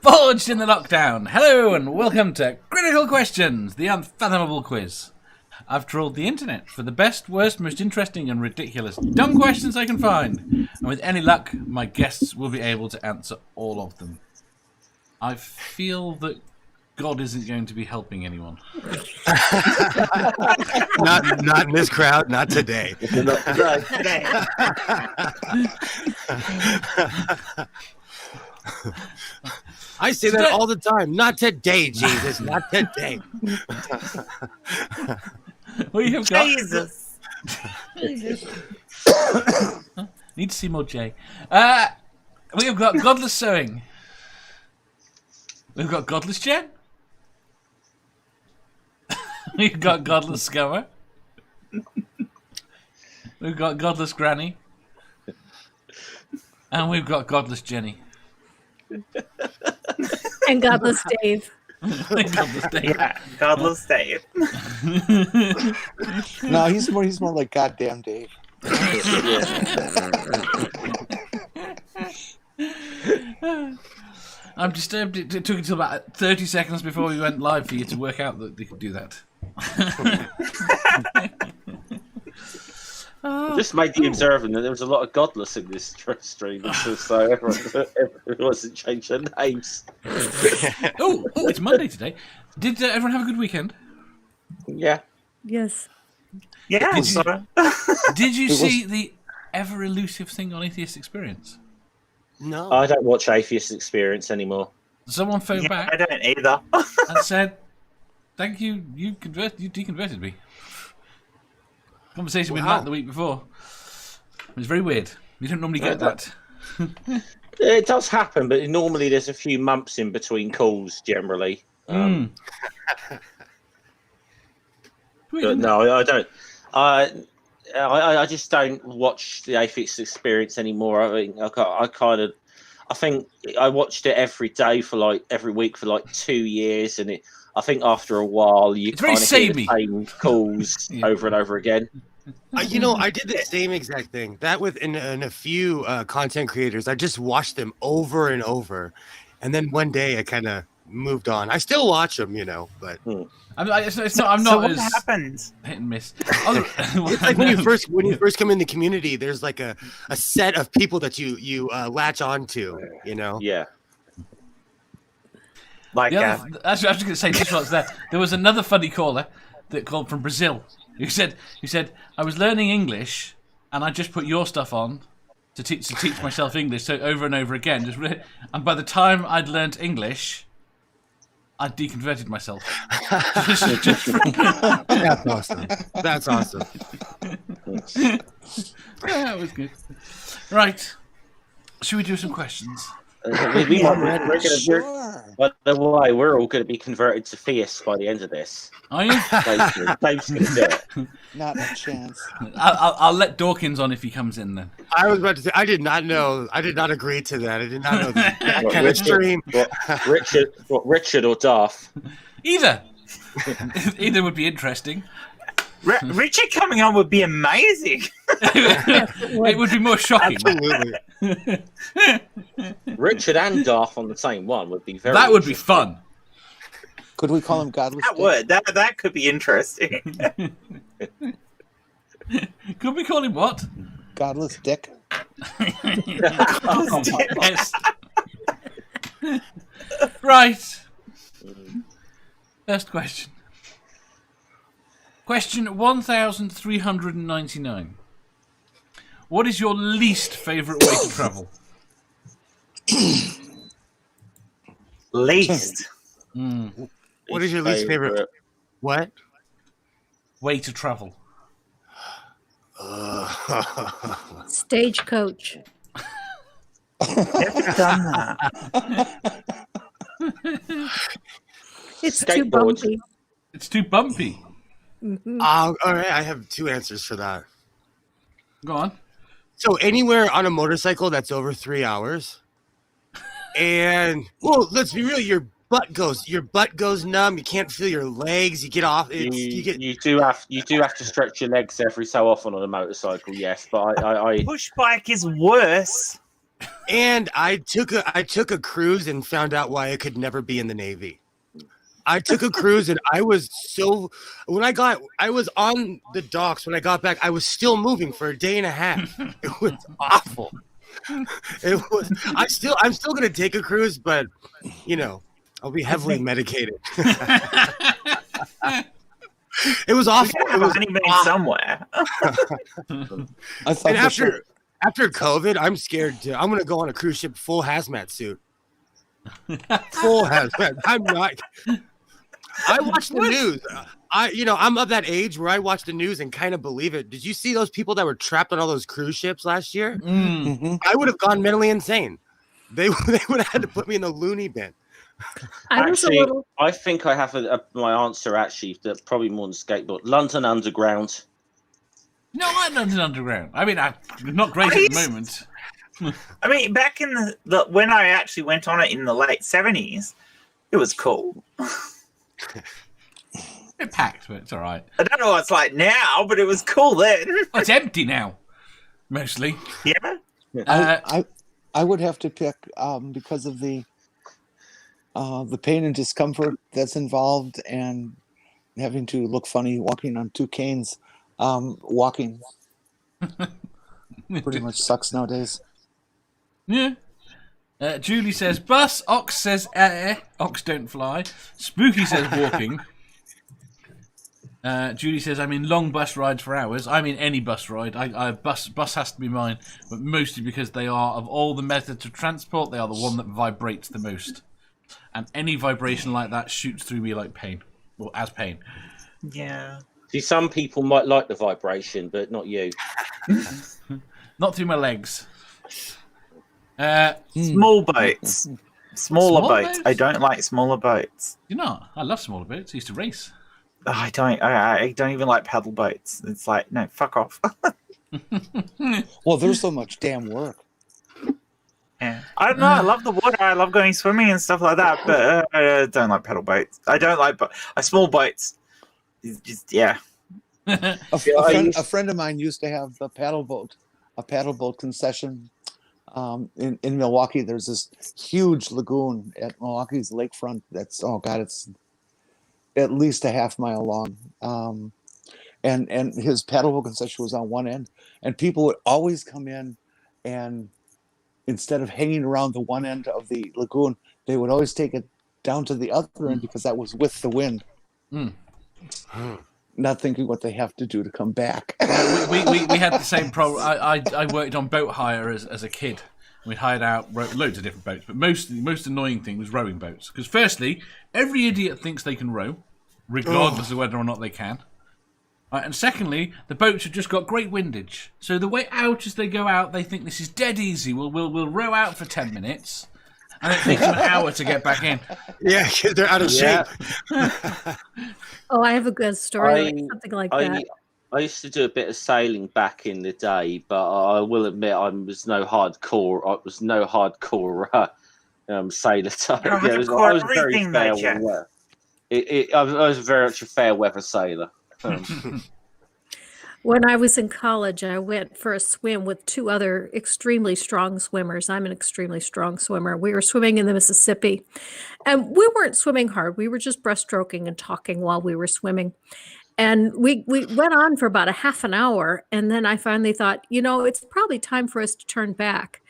Forged in the lockdown. Hello and welcome to Critical Questions, the Unfathomable quiz. I've trawled the internet for the best, worst, most interesting and ridiculous dumb questions I can find. And with any luck, my guests will be able to answer all of them. I feel that God isn't going to be helping anyone. Not in this crowd, not today. Not today. I say that all the time. Not today, Jesus. Not today. We have got... Jesus. Need to see more Jay. We have got Godless Sewing. We've got Godless Jen. We've got Godless Scummer. We've got Godless Granny. And we've got Godless Jenny. And Godless Dave. Godless Dave. Yeah, Godless Dave. No, he's more like Goddamn Dave. I'm disturbed. It took until about 30 seconds before we went live for you to work out that they could do that. Just made the observing that there was a lot of godless in this stream, so everyone wasn't change their names. Oh, it's Monday today. Did everyone have a good weekend? Yeah. Yes. Yeah. Did you see the ever elusive thing on Atheist Experience? No. I don't watch Atheist Experience anymore. Someone phoned back I don't either. and said, "Thank you, you deconverted me." Conversation with Matt the week before. It was very weird. You don't normally get that. It does happen, but normally there's a few months in between calls, generally. But no, I don't. I just don't watch the Atheist Experience anymore. I mean, I think I watched it every day every week for 2 years, and I think after a while you kind of hear the same calls over and over again. I did the same exact thing. That with in a few content creators, I just watched them over and over, and then one day I kind of moved on. I still watch them, but I'm not what as happens? hit and miss. it's like when you first come in the community, there's like a set of people that you latch onto, Yeah. Like actually, I was just going to say this was there. There was another funny caller that called from Brazil. Who said I was learning English and I just put your stuff on to teach myself English, so over and over again. And by the time I'd learnt English, I deconverted myself. That's awesome. That's awesome. Yeah, that was good. Right, should we do some questions? By the way, we're all going to be converted to theists by the end of this. Are you? Dave's going to do it. Not a chance. I'll let Dawkins on if he comes in then. I was about to say, I did not know. I did not agree to that. I did not know that kind of stream. Richard or Darth? Either would be interesting. Richard coming on would be amazing. It would be more shocking. Absolutely. Richard and Darth on the same one would be very. That would be fun. Could we call him Godless That Dick? would. That could be interesting. Could we call him what? Godless Dick. Yes. Right. First question. Question 1399. What is your least favourite way to travel? Least. What is your least favorite? What? Way to travel. Stagecoach. Never done that. It's too Skateboard. bumpy. It's too bumpy. All right, I have two answers for that. Go on. So anywhere on a motorcycle that's over 3 hours, and well, let's be real, your butt goes numb. You can't feel your legs. You get off. You do have to stretch your legs every so often on a motorcycle. Yes, but I Push bike is worse. And I took a cruise and found out why I could never be in the Navy. I took a cruise and I was on the docks when I got back. I was still moving for a day and a half. It was awful. I'm still gonna take a cruise, but I'll be heavily medicated. It was awful. It was somewhere. I thought after COVID, I'm scared I'm gonna go on a cruise ship full hazmat suit. Full hazmat. I'm not. I watch the news. I'm of that age where I watch the news and kind of believe it. Did you see those people that were trapped on all those cruise ships last year? Mm-hmm. I would have gone mentally insane. They would have had to put me in the loony bin. I think I have my answer actually. That probably more than skateboard. London Underground. No, I like London Underground. I mean, I'm not great at the moment. I mean, back in the when I actually went on it in the late 70s, it was cool. It's packed, but it's all right. I don't know what it's like now, but it was cool then. Oh, it's empty now, mostly. Yeah. I would have to pick because of the pain and discomfort that's involved and having to look funny walking on two canes. Walking pretty much sucks nowadays. Yeah. Julie says bus. Ox says ox don't fly. Spooky says walking. Julie says I'm in long bus rides for hours. I'm in any bus ride. Bus has to be mine, but mostly because they are, of all the methods of transport, they are the one that vibrates the most. And any vibration like that shoots through me like pain. Well, as pain. Yeah. See, some people might like the vibration, but not you. Not through my legs. Small boats. Smaller boats. boats? I don't like smaller boats. You know, I love smaller boats. I used to race. I don't even like paddle boats. It's like, no, fuck off. Well, there's so much damn work. Yeah. I don't know. I love the water. I love going swimming and stuff like that, but I don't like paddle boats. I don't like small boats. It's just, yeah. A friend of mine used to have a paddle boat concession in Milwaukee. There's this huge lagoon at Milwaukee's lakefront. That's it's at least a half mile long. And his paddle boat concession was on one end, and people would always come in, and instead of hanging around the one end of the lagoon, they would always take it down to the other end because that was with the wind. Mm. Not thinking what they have to do to come back. we had the same problem. I worked on boat hire as a kid. We hired out loads of different boats, but the most annoying thing was rowing boats. Because firstly, every idiot thinks they can row, regardless of whether or not they can. And secondly, the boats have just got great windage. So the way out as they go out, they think this is dead easy. We'll row out for 10 minutes, and it takes them an hour to get back in. Yeah, because they're out of shape. Oh, I have a good story, something like that. I used to do a bit of sailing back in the day, but I will admit I was no hardcore sailor type. I was very fair weather. I was very much a fair weather sailor. When I was in college, I went for a swim with two other extremely strong swimmers. I'm an extremely strong swimmer. We were swimming in the Mississippi, and we weren't swimming hard. We were just breaststroking and talking while we were swimming. And we went on for about a half an hour, and then I finally thought, it's probably time for us to turn back.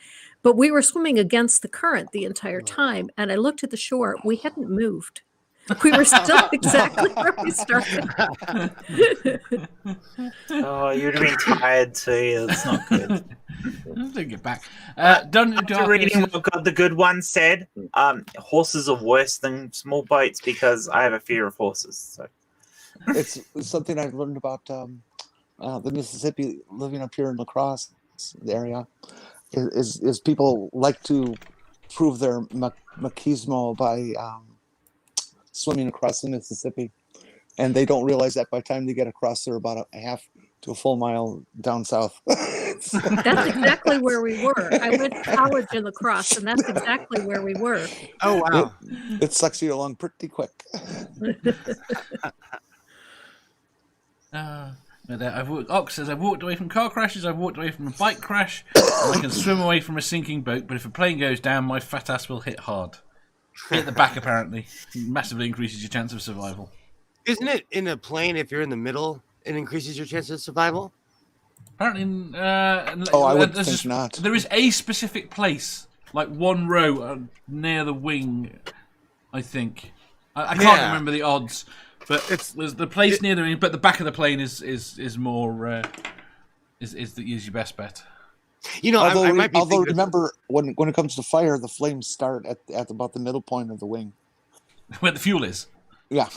But we were swimming against the current the entire time, and I looked at the shore. We hadn't moved. We were still exactly where we started. Oh, you'd have been tired too. That's not good. Don't get back. After reading what God the Good One said, horses are worse than small boats because I have a fear of horses. So. It's something I've learned about the Mississippi, living up here in La Crosse area, is people like to prove their machismo by swimming across the Mississippi, and they don't realize that by the time they get across, they're about a half to a full mile down south. That's exactly where we were. I went to college in La Crosse, and that's exactly where we were. Oh wow! It sucks you along pretty quick. Ox says, I've walked away from car crashes, I've walked away from a bike crash, and I can swim away from a sinking boat, but if a plane goes down, my fat ass will hit hard. Hit the back, apparently. Massively increases your chance of survival. Isn't it in a plane, if you're in the middle, it increases your chance of survival? Apparently, I would think not. There is a specific place, like one row near the wing, I think. I can't remember the odds, but there's the place near the wing, but the back of the plane is more is your best bet. You know, although remember when it comes to fire, the flames start at about the middle point of the wing, where the fuel is. Yeah.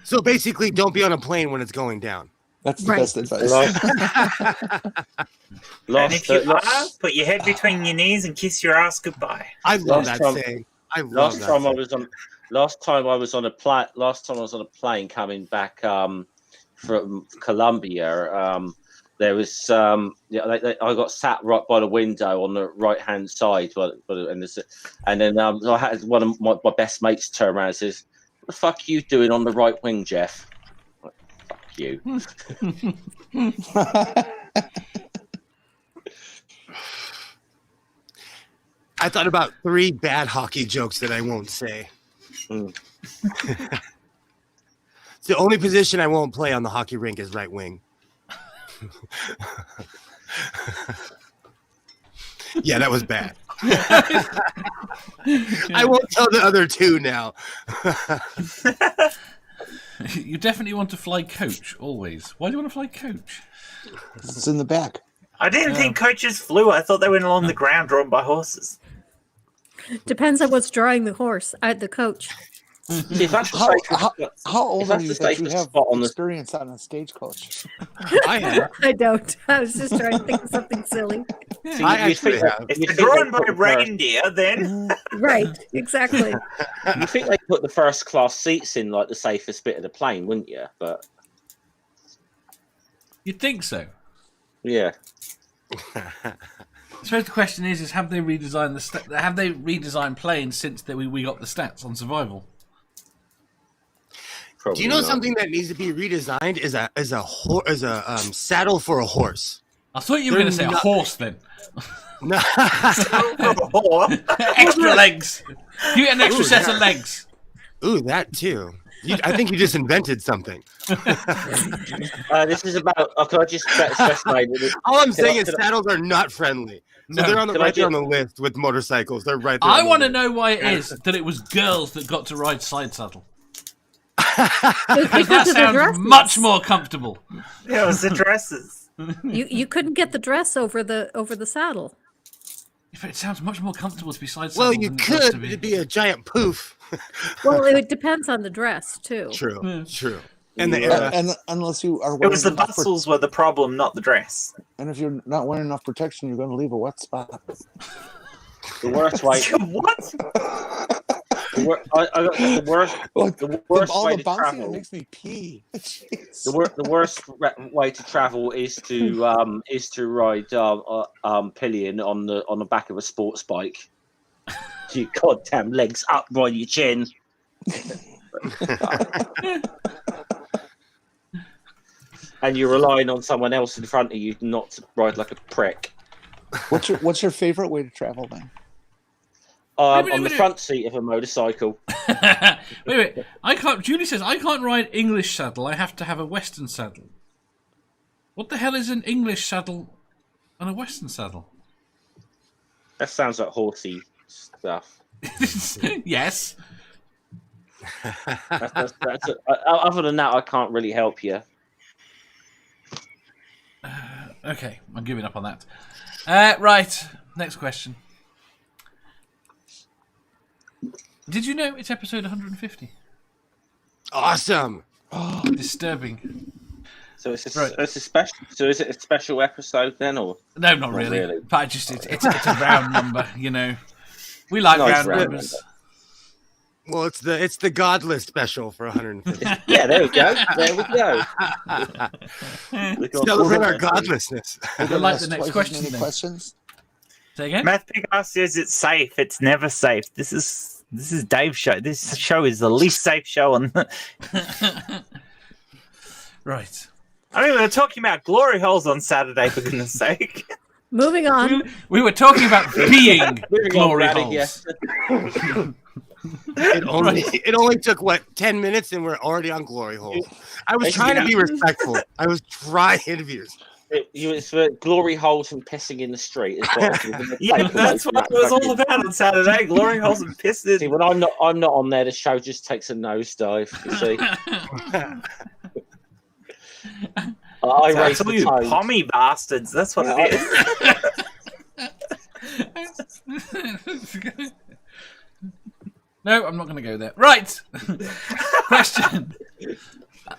So basically, don't be on a plane when it's going down. That's the best advice. And if you are, put your head between your knees and kiss your ass goodbye. I love that saying. Last time I was on a plane coming back from Colombia. There was I got sat right by the window on the right hand side, and then I had one of my best mates turn around and says, "What the fuck are you doing on the right wing, Jeff?" I'm like, fuck you. I thought about 3 bad hockey jokes that I won't say. It's the only position I won't play on the hockey rink is right wing. Yeah, that was bad. I won't tell the other 2 now. You definitely want to fly coach, always. Why do you want to fly coach? It's in the back. I didn't think coaches flew. I thought they went along the ground drawn by horses. Depends on what's drawing the horse, the coach. How old are you that you have experience on a stagecoach? I have. I don't. I was just trying to think of something silly. So if they're drawn by reindeer, then... Right, exactly. You think they put the first class seats in like the safest bit of the plane, wouldn't you? But You'd think so. Yeah. I suppose the question is have they redesigned planes since we got the stats on survival? Probably. Do you know something that needs to be redesigned is a saddle for a horse? I thought you were going to say a horse then. No. Extra legs. You get an extra set of legs. Ooh, that too. I think you just invented something. This is about. Can I just specify? All I'm saying is saddles are not friendly. So they're on the list with motorcycles. They're right there. I want to know why it is that it was girls that got to ride side saddle. Because that sounds much more comfortable. Yeah, it was the dresses. You couldn't get the dress over the saddle. But it sounds much more comfortable to be side saddle. Well, you could. It'd be a giant poof. Well, it depends on the dress too. True. And unless you are, it was the bustles were the problem, not the dress. And if you're not wearing enough protection, you're going to leave a wet spot. The worst way. What? The worst way to travel. It makes me pee. The worst way to travel is to ride pillion on the back of a sports bike. Your goddamn legs up by your chin. And you're relying on someone else in front of you not to ride like a prick. What's your favorite way to travel then? On the front seat of a motorcycle. wait. Julie says I can't ride English saddle. I have to have a Western saddle. What the hell is an English saddle and a Western saddle? That sounds like horsey stuff. Yes. Other than that, I can't really help you. Okay, I'm giving up on that. Right, next question. Did you know it's episode 150? Awesome. Disturbing. So it's a special. So is it a special episode then, or no? Not really. But it's a round number. You know, we like round numbers. Well, it's the Godless special for 150. Yeah, there we go. Celebrate our godlessness. I like the next question. Questions? Say again. Math Big Ass says it's safe. It's never safe. This is Dave's show. This show is the least safe show on. Right. I mean, we were talking about glory holes on Saturday, for goodness sake. Moving on. We were talking about being Moving glory on, holes. yes. It only took 10 minutes, and we're already on glory hole. I was trying to be respectful. It's for glory holes and pissing in the street. Is what Yeah, that's what it was all about on Saturday. Glory holes and pisses. See, when I'm not on there, the show just takes a nosedive. You see, I raised the you tone. pommy bastards. That's what it is. No, I'm not going to go there. Right. Question.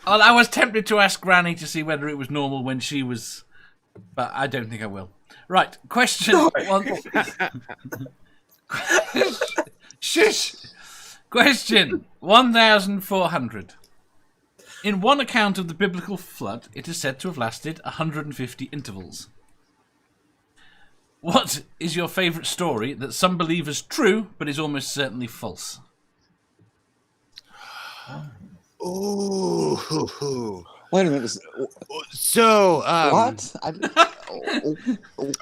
Well, I was tempted to ask Granny to see whether it was normal when she was, but I don't think I will. Right. Question. Shush. Question 1,400. In one account of the biblical flood, it is said to have lasted 150 intervals. What is your favourite story that some believe is true, but is almost certainly false? Ooh. Wait a minute. So, What?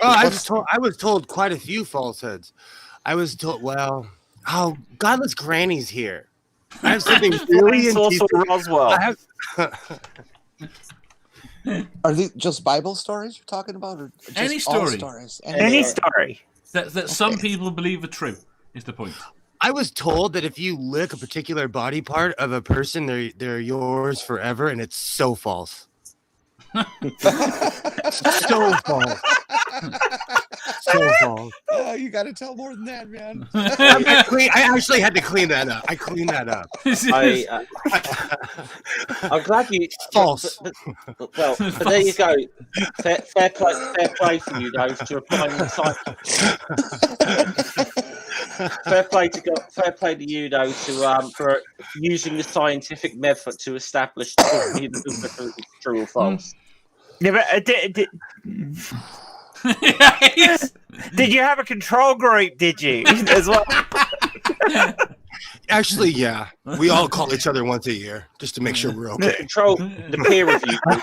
I was told quite a few falsehoods. I was told, Godless Granny's here. I have something really Source for Roswell. Are these just Bible stories you're talking about, or just Any all story. stories? Any story. That some people believe are true, is the point. I was told that if you lick a particular body part of a person, they're yours forever, and it's so false. So false. So false. Oh, you got to tell more than that, man. I actually had to clean that up. I cleaned that up. I'm glad you False. Well, but there you go. Fair play for you, though, to applying the fair play to you, though, to for using the scientific method to establish the true or false. Yeah, but did you have a control group? Did you as well? Actually, yeah. We all call each other once a year just to make sure we're okay. Control the peer review group.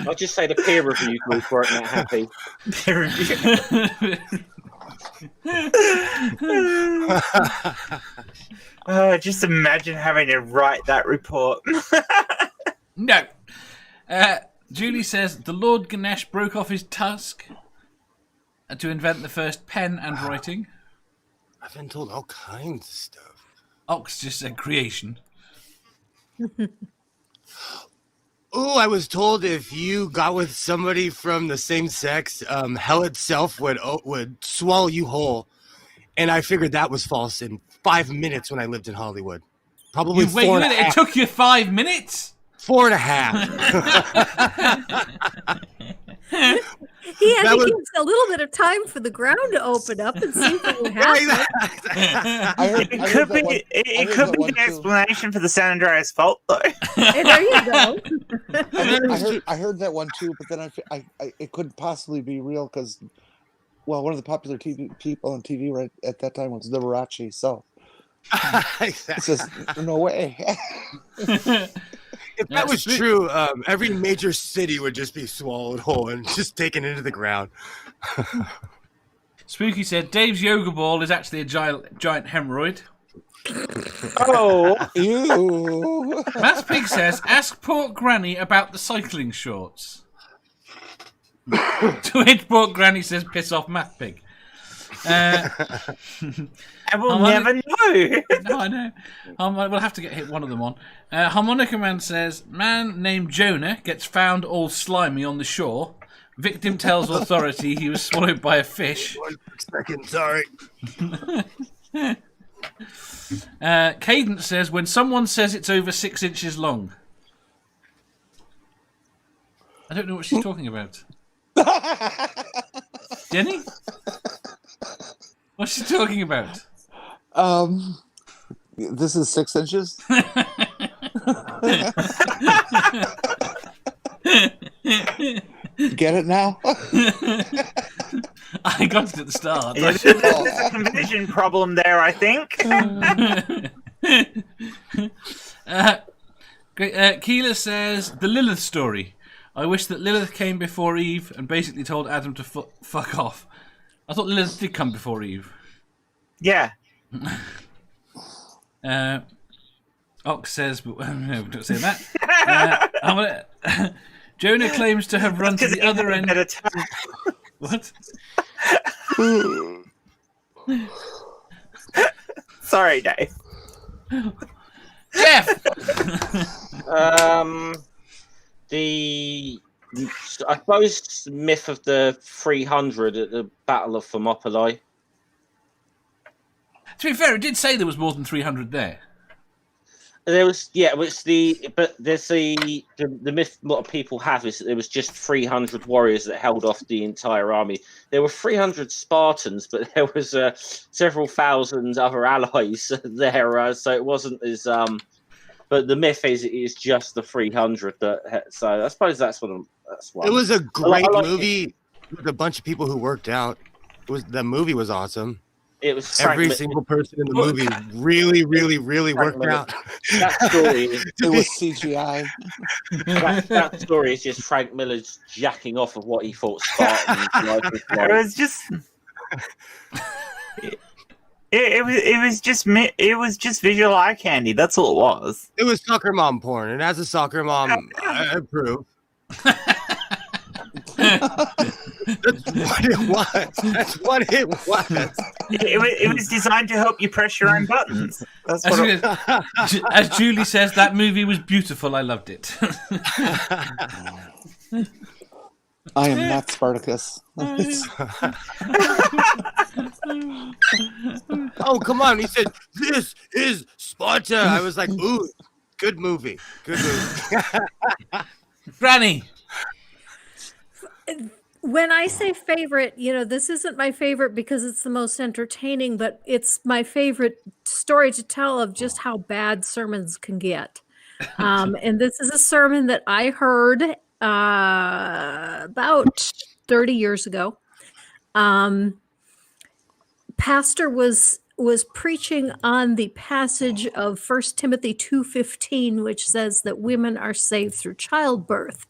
I'll just say the peer review group weren't that happy. Peer review. Just imagine having to write that report. No. Julie says the Lord Ganesh broke off his tusk to invent the first pen and writing. I've been told all kinds of stuff. Ox just said creation. Oh, I was told if you got with somebody from the same sex, hell itself would swallow you whole. And I figured that was false in 5 minutes when I lived in Hollywood. Probably Wait a minute, it took you 5 minutes? 4.5. He had to give us a little bit of time for the ground to open up and see what would happen. It could be the explanation for the San Andreas fault, though. Hey, there you go. I heard that one too, but then I it couldn't possibly be real because, well, one of the popular people on TV right at that time was Liberace, so it's just no way. If that was true, every major city would just be swallowed whole and just taken into the ground. Spooky said Dave's yoga ball is actually a giant hemorrhoid. Oh, Ew. Matt Pig says, ask Port Granny about the cycling shorts. To which Port Granny says, piss off Matt Pig. I will never know. No, I know. We'll have to get hit one of them on. Harmonica Man says, man named Jonah gets found all slimy on the shore. Victim tells authority he was swallowed by a fish. 1 second, sorry. Cadence says, when someone says it's over 6 inches long. I don't know what she's talking about. Jenny? What's she talking about? This is 6 inches. Get it now? I got it at the start. There's a conversion problem there, I think. Great. Keela says, the Lilith story. I wish that Lilith came before Eve and basically told Adam to fuck off. I thought Lilith did come before Eve. Yeah. Ox says, but no, don't say that. Jonah claims to have run to the other end. What? Sorry, Dave. Jeff! I suppose the myth of the 300 at the Battle of Thermopylae. To be fair, it did say there was more than 300 there. There was, there's the myth a lot of people have is that there was just 300 warriors that held off the entire army. There were 300 Spartans, but there was several thousand other allies there, so it wasn't as. But the myth is it is just the 300 that. So I suppose that's one. It was a great movie with a bunch of people who worked out. The movie was awesome. It was every single person in the movie really worked out. That story, it was CGI. That story is just Frank Miller's jacking off of what he thought Spartans life was like. It was just. It was just visual eye candy. That's all it was. It was soccer mom porn, and as a soccer mom, I approve. That's what it was. It was designed to help you press your own buttons. That's what as Julie says, that movie was beautiful. I loved it. I am not Spartacus. Oh, come on. He said, this is Sparta. I was like, ooh, good movie. Good movie. Granny. When I say favorite, this isn't my favorite because it's the most entertaining, but it's my favorite story to tell of just how bad sermons can get. And this is a sermon that I heard about 30 years ago. Pastor was preaching on the passage of 1 Timothy 2:15, which says that women are saved through childbirth,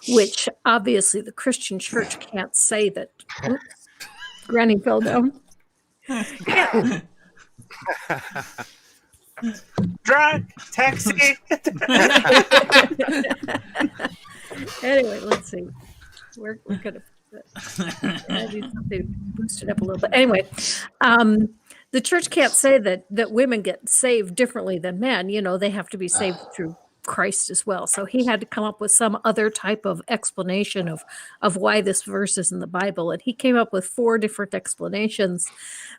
which obviously the Christian church can't say that. Oops, Granny fell down. Drunk taxi. Anyway, let's see. We're gonna I need something to boost it up a little bit. Anyway, the church can't say that women get saved differently than men. They have to be saved through Christ as well. So he had to come up with some other type of explanation of why this verse is in the Bible. And he came up with 4 different explanations.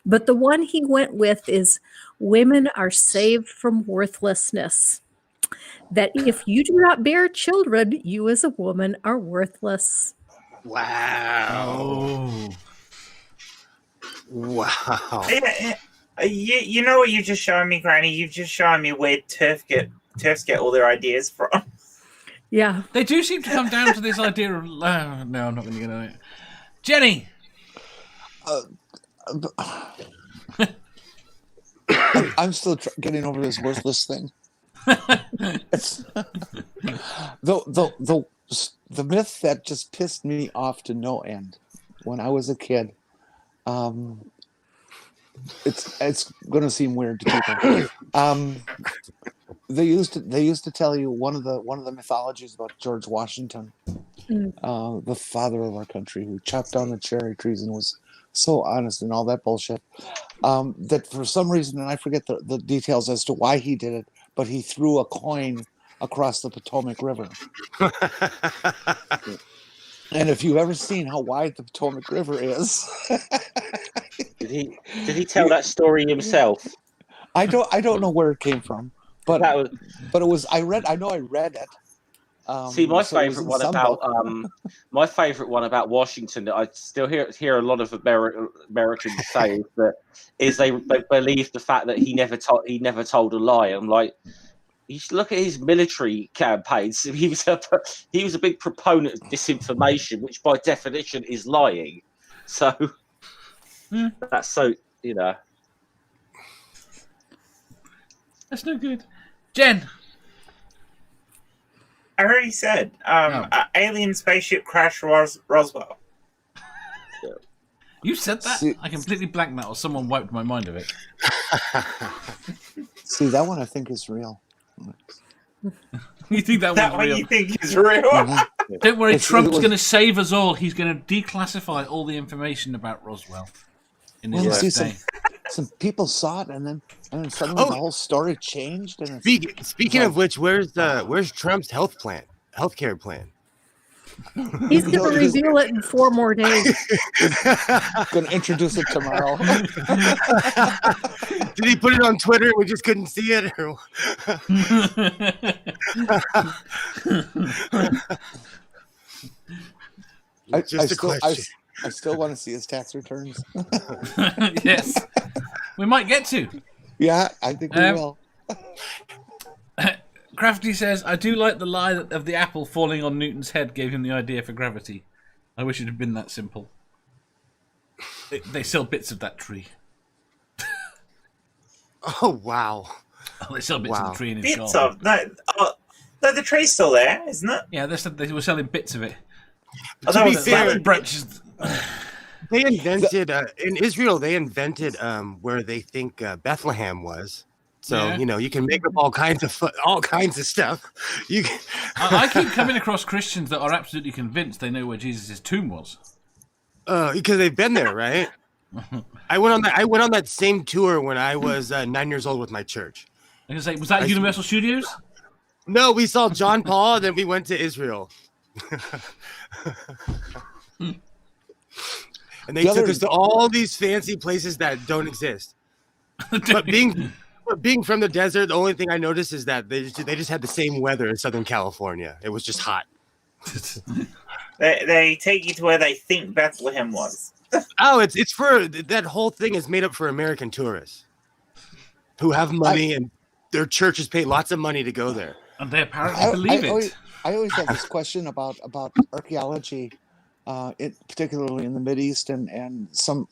But the one he went with is women are saved from worthlessness. That if you do not bear children, you as a woman are worthless. Wow. Wow. You know what you've just shown me, Granny? You've just shown me where TERFs get all their ideas from. Yeah. They do seem to come down to this idea of... no, I'm not going to get on it. Jenny! I'm still getting over this worthless thing. The myth that just pissed me off to no end when I was a kid. It's going to seem weird to people. They used to tell you one of the mythologies about George Washington, the father of our country, who chopped down the cherry trees and was so honest and all that bullshit. That for some reason, and I forget the details as to why he did it, but he threw a coin across the Potomac River. And if you've ever seen how wide the Potomac River is, did he tell that story himself? I don't know where it came from, but it was. I read it. See, my favorite one about Washington that I still hear a lot of Americans say is they believe the fact that he never told a lie. I'm like, you should look at his military campaigns. He was a big proponent of disinformation, which by definition is lying. So that's so That's no good. Jen. I already said. Alien spaceship crash Roswell. You said that? See, I completely blanked that, or someone wiped my mind of it. See, that one I think is real. You think that That one's one real? you think is real? Mm-hmm. Don't worry, It's- Trump's it was- going to save us all. He's going to declassify all the information about Roswell in his Well, see, birthday. some people saw it, and then suddenly the whole story changed. And it's, Speaking of which, where's Trump's healthcare plan? He's going to reveal it in 4 more days. going to introduce it tomorrow. Did he put it on Twitter and we just couldn't see it? Or... I still want to see his tax returns. Yes, we might get to. Yeah, I think we will. Crafty says, I do like the lie of the apple falling on Newton's head gave him the idea for gravity. I wish it had been that simple. They sell bits of that tree. Oh, wow. They sell bits of the tree in his Bits shop. of? No, the tree's still there, isn't it? Yeah, they were selling bits of it. To be fair, branches. they invented, in Israel, they invented where they think Bethlehem was. So, you can make up all kinds of stuff. I keep coming across Christians that are absolutely convinced they know where Jesus' tomb was. Because they've been there, right? I went on that same tour when I was 9 years old with my church. I was going to say, was that Universal Studios? No, we saw John Paul, then we went to Israel. And they took us to all these fancy places that don't exist. But being from the desert, the only thing I noticed is that they just had the same weather in Southern California. It was just hot. They take you to where they think Bethlehem was. Oh, it's for that whole thing is made up for American tourists who have money and their churches pay lots of money to go there. And they apparently believe it. I always have this question about archaeology, particularly in the Mideast and some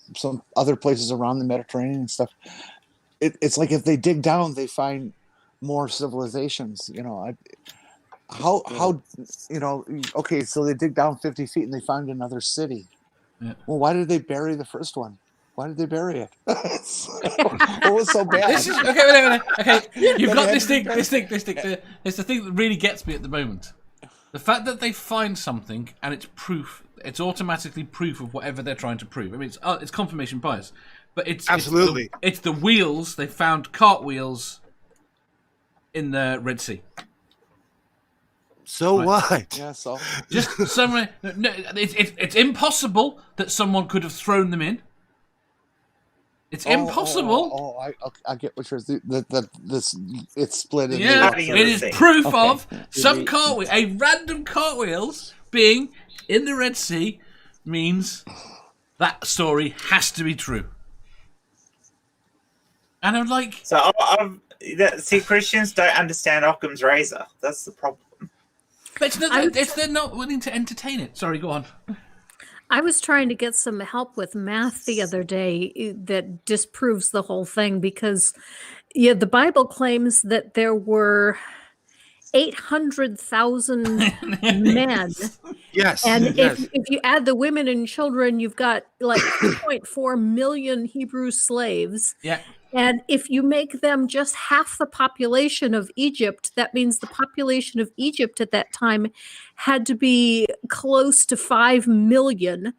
other places around the Mediterranean and stuff. It's like if they dig down, they find more civilizations. How okay, so they dig down 50 feet and they find another city. Yeah. Well, why did they bury the first one? Why did they bury it? What was so bad? This is, okay. You've got this thing. It's the thing that really gets me at the moment. The fact that they find something and it's proof, it's automatically proof of whatever they're trying to prove. I mean, it's confirmation bias, but it's absolutely it's the wheels. They found cartwheels in the Red Sea. So right. What? Yeah, so just somewhere. No, it's impossible that someone could have thrown them in. It's impossible. I get what you're saying. This it's split in. Yeah, it is proof of some cartwheel. A random cartwheels being in the Red Sea means that story has to be true. And I'm like, see, Christians don't understand Occam's razor. That's the problem. But they're not willing to entertain it. Sorry, go on. I was trying to get some help with math the other day that disproves the whole thing because, the Bible claims that there were 800,000 men. Yes. And if you add the women and children, you've got like 2.4 million Hebrew slaves. Yeah. And if you make them just half the population of Egypt, that means the population of Egypt at that time had to be close to 5 million.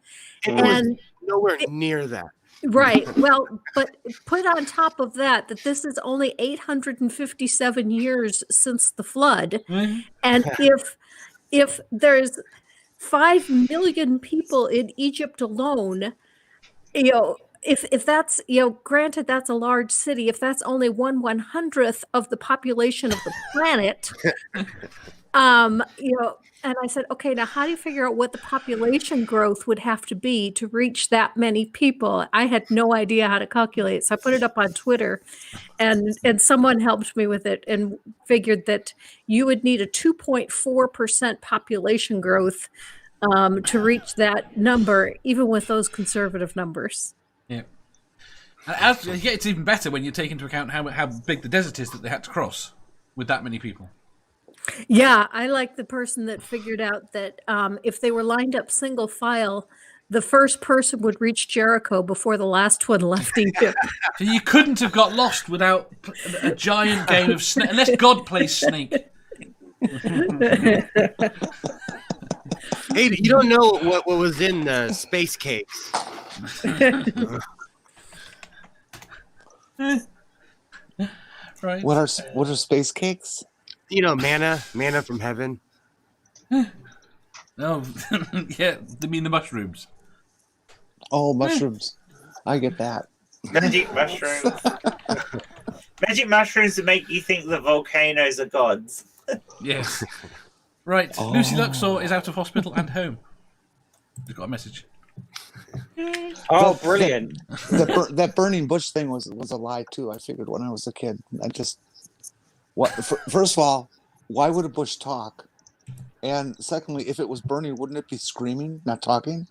And nowhere near that. Right. Well, but put on top of that this is only 857 years since the flood. Mm-hmm. And if there's 5 million people in Egypt alone, if that's, granted that's a large city, if that's only 1/100th of the population of the planet, and I said, okay, now how do you figure out what the population growth would have to be to reach that many people? I had no idea how to calculate. So I put it up on Twitter and someone helped me with it and figured that you would need a 2.4% population growth to reach that number, even with those conservative numbers. Yeah. It's even better when you take into account how big the desert is that they had to cross with that many people. Yeah, I like the person that figured out that if they were lined up single file, the first person would reach Jericho before the last one left Egypt. So you couldn't have got lost without a giant game of Snake, unless God plays Snake. Hey, you don't know what was in the space cakes. Right. What are space cakes? You know, manna from heaven. Oh, yeah, they mean the mushrooms. Oh, mushrooms. I get that. Magic mushrooms. Magic mushrooms that make you think that volcanoes are gods. Yes. Right, Lucy Luxor is out of hospital and home. We've got a message. Oh, brilliant! That burning bush thing was a lie too. I figured when I was a kid. First of all, why would a bush talk? And secondly, if it was burning, wouldn't it be screaming, not talking?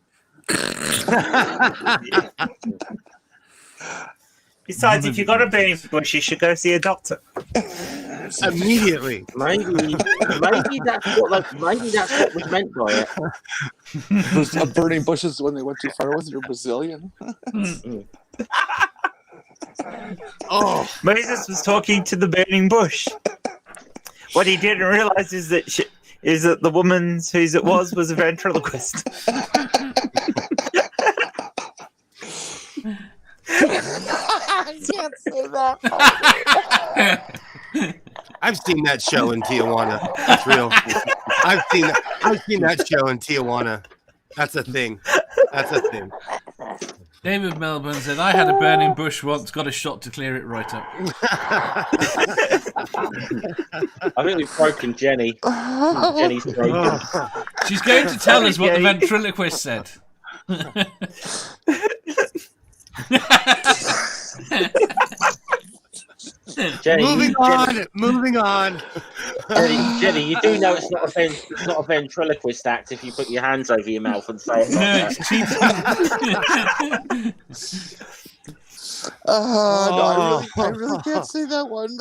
Besides, if you got a burning bush, you should go see a doctor. Immediately. Maybe that's what was meant by it. Burning bushes when they went too far with your Brazilian. Oh, Moses was talking to the burning bush. What he didn't realize is that the woman whose it was a ventriloquist. I can't say that. I've seen that show in Tijuana. That's real. I've seen that show in Tijuana. That's a thing. David Melbourne said, I had a burning bush once, got a shot to clear it right up. I think we've broken Jenny. Jenny's broken. She's going to tell us what the ventriloquist said. Moving on. Jenny, you do know it's not a ventriloquist act if you put your hands over your mouth and say it. No, it's cheating. No, I really can't say that one.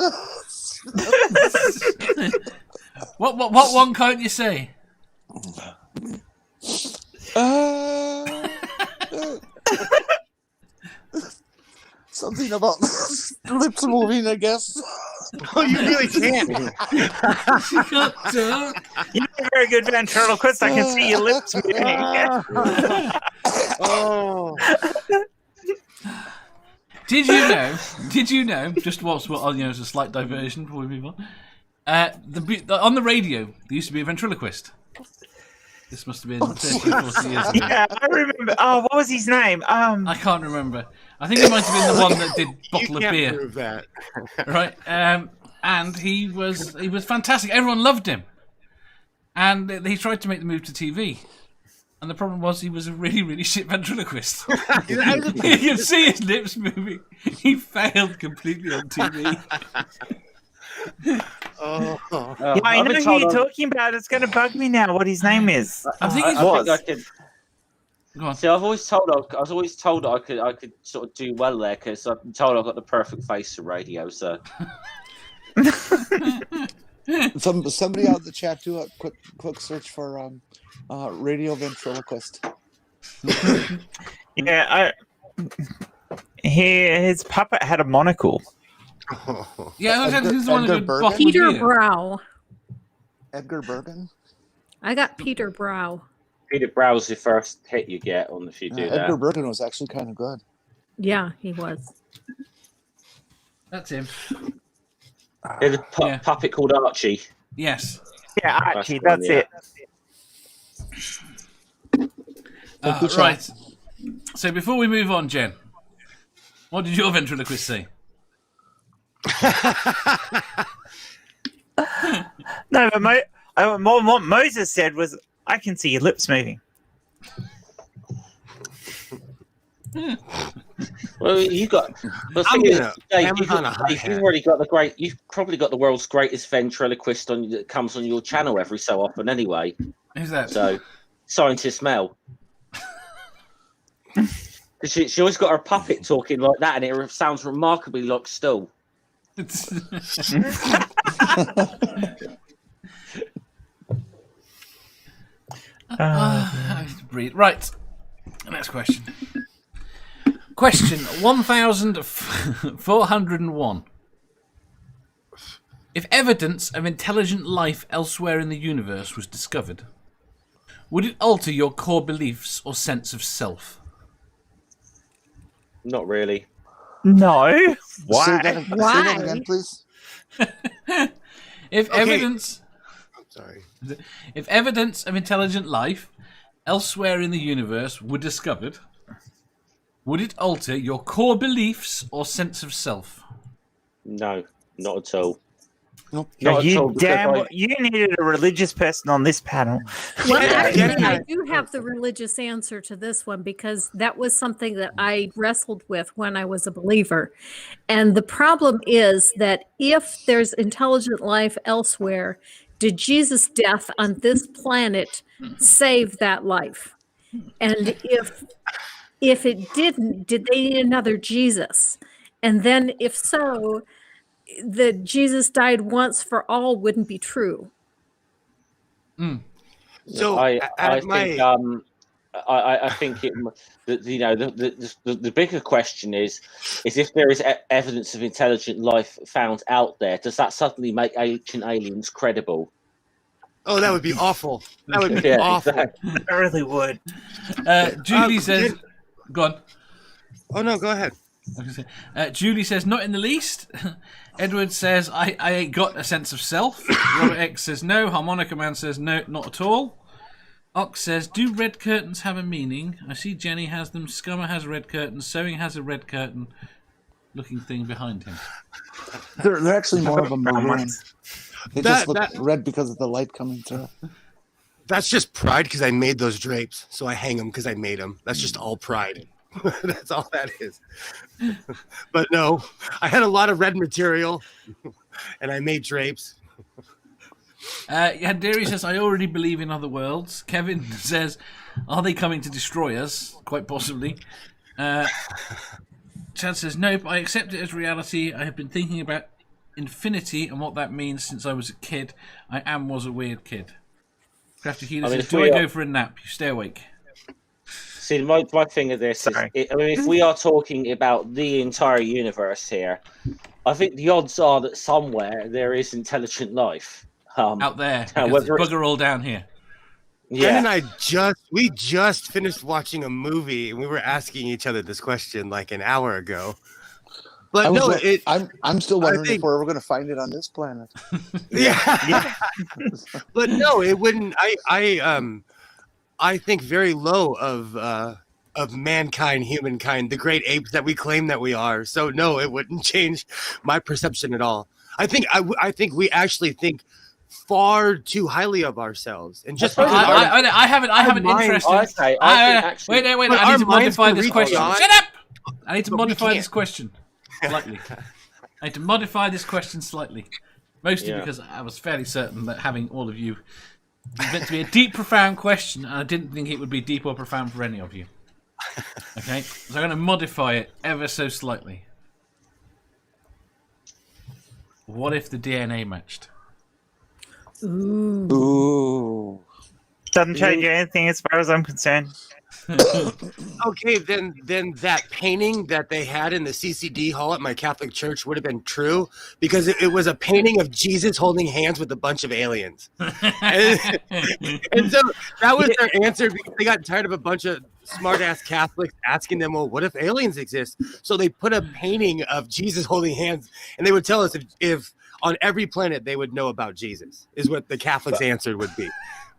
What one can't you say? Something about lips moving, I guess. Oh, you really can't. You're a very good ventriloquist. I can see your lips moving. Oh. Did you know? Just as a slight diversion before we move on. On the radio, there used to be a ventriloquist. This must have been 30 or 40 years ago. Yeah, I remember. Oh, what was his name? I can't remember. I think it might have been the one that did bottle of beer. Prove that. Right, and he was fantastic. Everyone loved him, and he tried to make the move to TV. And the problem was he was a really, really shit ventriloquist. You can see his lips moving. He failed completely on TV. Yeah, I know who you're talking about. It's going to bug me now. What his name is? I think I could. Go on. See, I was always told I could sort of do well there because I've been told I've got the perfect face for radio. So Somebody out in the chat do a quick search for radio ventriloquist. Yeah, his puppet had a monocle. Yeah, he's the one that did bottle of Peter beer. Brow. Edgar Bergen. I got Peter Brow. Peter Brow's the first hit you get on if you do that. Edgar Bergen was actually kind of good. Yeah, he was. That's him. There's a puppet called Archie. Yes. Yeah, Archie, that's it. Right. So before we move on, Jen, what did your ventriloquist say? No, but what Moses said was, I can see your lips moving. Well, you've probably got the world's greatest ventriloquist that comes on your channel every so often anyway. Who's that? So, Scientist Mel. She always got her puppet talking like that, and it sounds remarkably like Stool. I need to breathe. Right. Next question. Question 1401. If evidence of intelligent life elsewhere in the universe was discovered, would it alter your core beliefs or sense of self? Not really. No. Why? Say that again, please. If evidence Sorry. If evidence of intelligent life elsewhere in the universe were discovered, would it alter your core beliefs or sense of self? No, not at all. Nope. Not at all, You needed a religious person on this panel. Well, Yeah, actually, yeah. I do have the religious answer to this one because that was something that I wrestled with when I was a believer. And the problem is that if there's intelligent life elsewhere, did Jesus' death on this planet save that life? And if it didn't, did they need another Jesus? And then if so, that Jesus died once for all wouldn't be true. So I think it. The bigger question is if there is evidence of intelligent life found out there, does that suddenly make ancient aliens credible? Oh, that would be awful. That would be awful. Exactly. I really would. Julie says, go on. Oh no, go ahead. Julie says, not in the least. Edward says, I ain't got a sense of self. Robert X says, no. Harmonica Man says, no, not at all. Ox says, do red curtains have a meaning? I see Jenny has them. Scummer has red curtains. Sewing has a red curtain looking thing behind him. They're actually more of a maroon. They just look red because of the light coming through. That's just pride because I made those drapes, so I hang them because I made them. That's just all pride. That's all that is. But no, I had a lot of red material, and I made drapes. Yandiri says, I already believe in other worlds. Kevin says, are they coming to destroy us? Quite possibly. Chad says, nope, I accept it as reality. I have been thinking about infinity and what that means since I was a kid. I was a weird kid. Crafty Healer says, do I go for a nap? You stay awake. See, my thing of this is, if we are talking about the entire universe here, I think the odds are that somewhere there is intelligent life. Out there, because it's bugger all down here. Yeah. Jen and I just finished watching a movie, and we were asking each other this question like an hour ago. But I'm still wondering if we're ever going to find it on this planet. Yeah. But no, it wouldn't. I think very low of mankind, humankind, the great apes that we claim that we are. So no, it wouldn't change my perception at all. I think we actually think far too highly of ourselves, and just because I have an interesting. Wait! I need to modify this question. Shut up! I need to modify this question slightly. Mostly because I was fairly certain that having all of you was meant to be a deep, profound question, and I didn't think it would be deep or profound for any of you. Okay, so I'm going to modify it ever so slightly. What if the DNA matched? Ooh. Doesn't change anything as far as I'm concerned. Okay, then that painting that they had in the CCD hall at my Catholic church would have been true because it was a painting of Jesus holding hands with a bunch of aliens. and so that was their answer because they got tired of a bunch of smart-ass Catholics asking them, well, what if aliens exist? So they put a painting of Jesus holding hands, and they would tell us if on every planet they would know about Jesus, is what the Catholics' answer would be.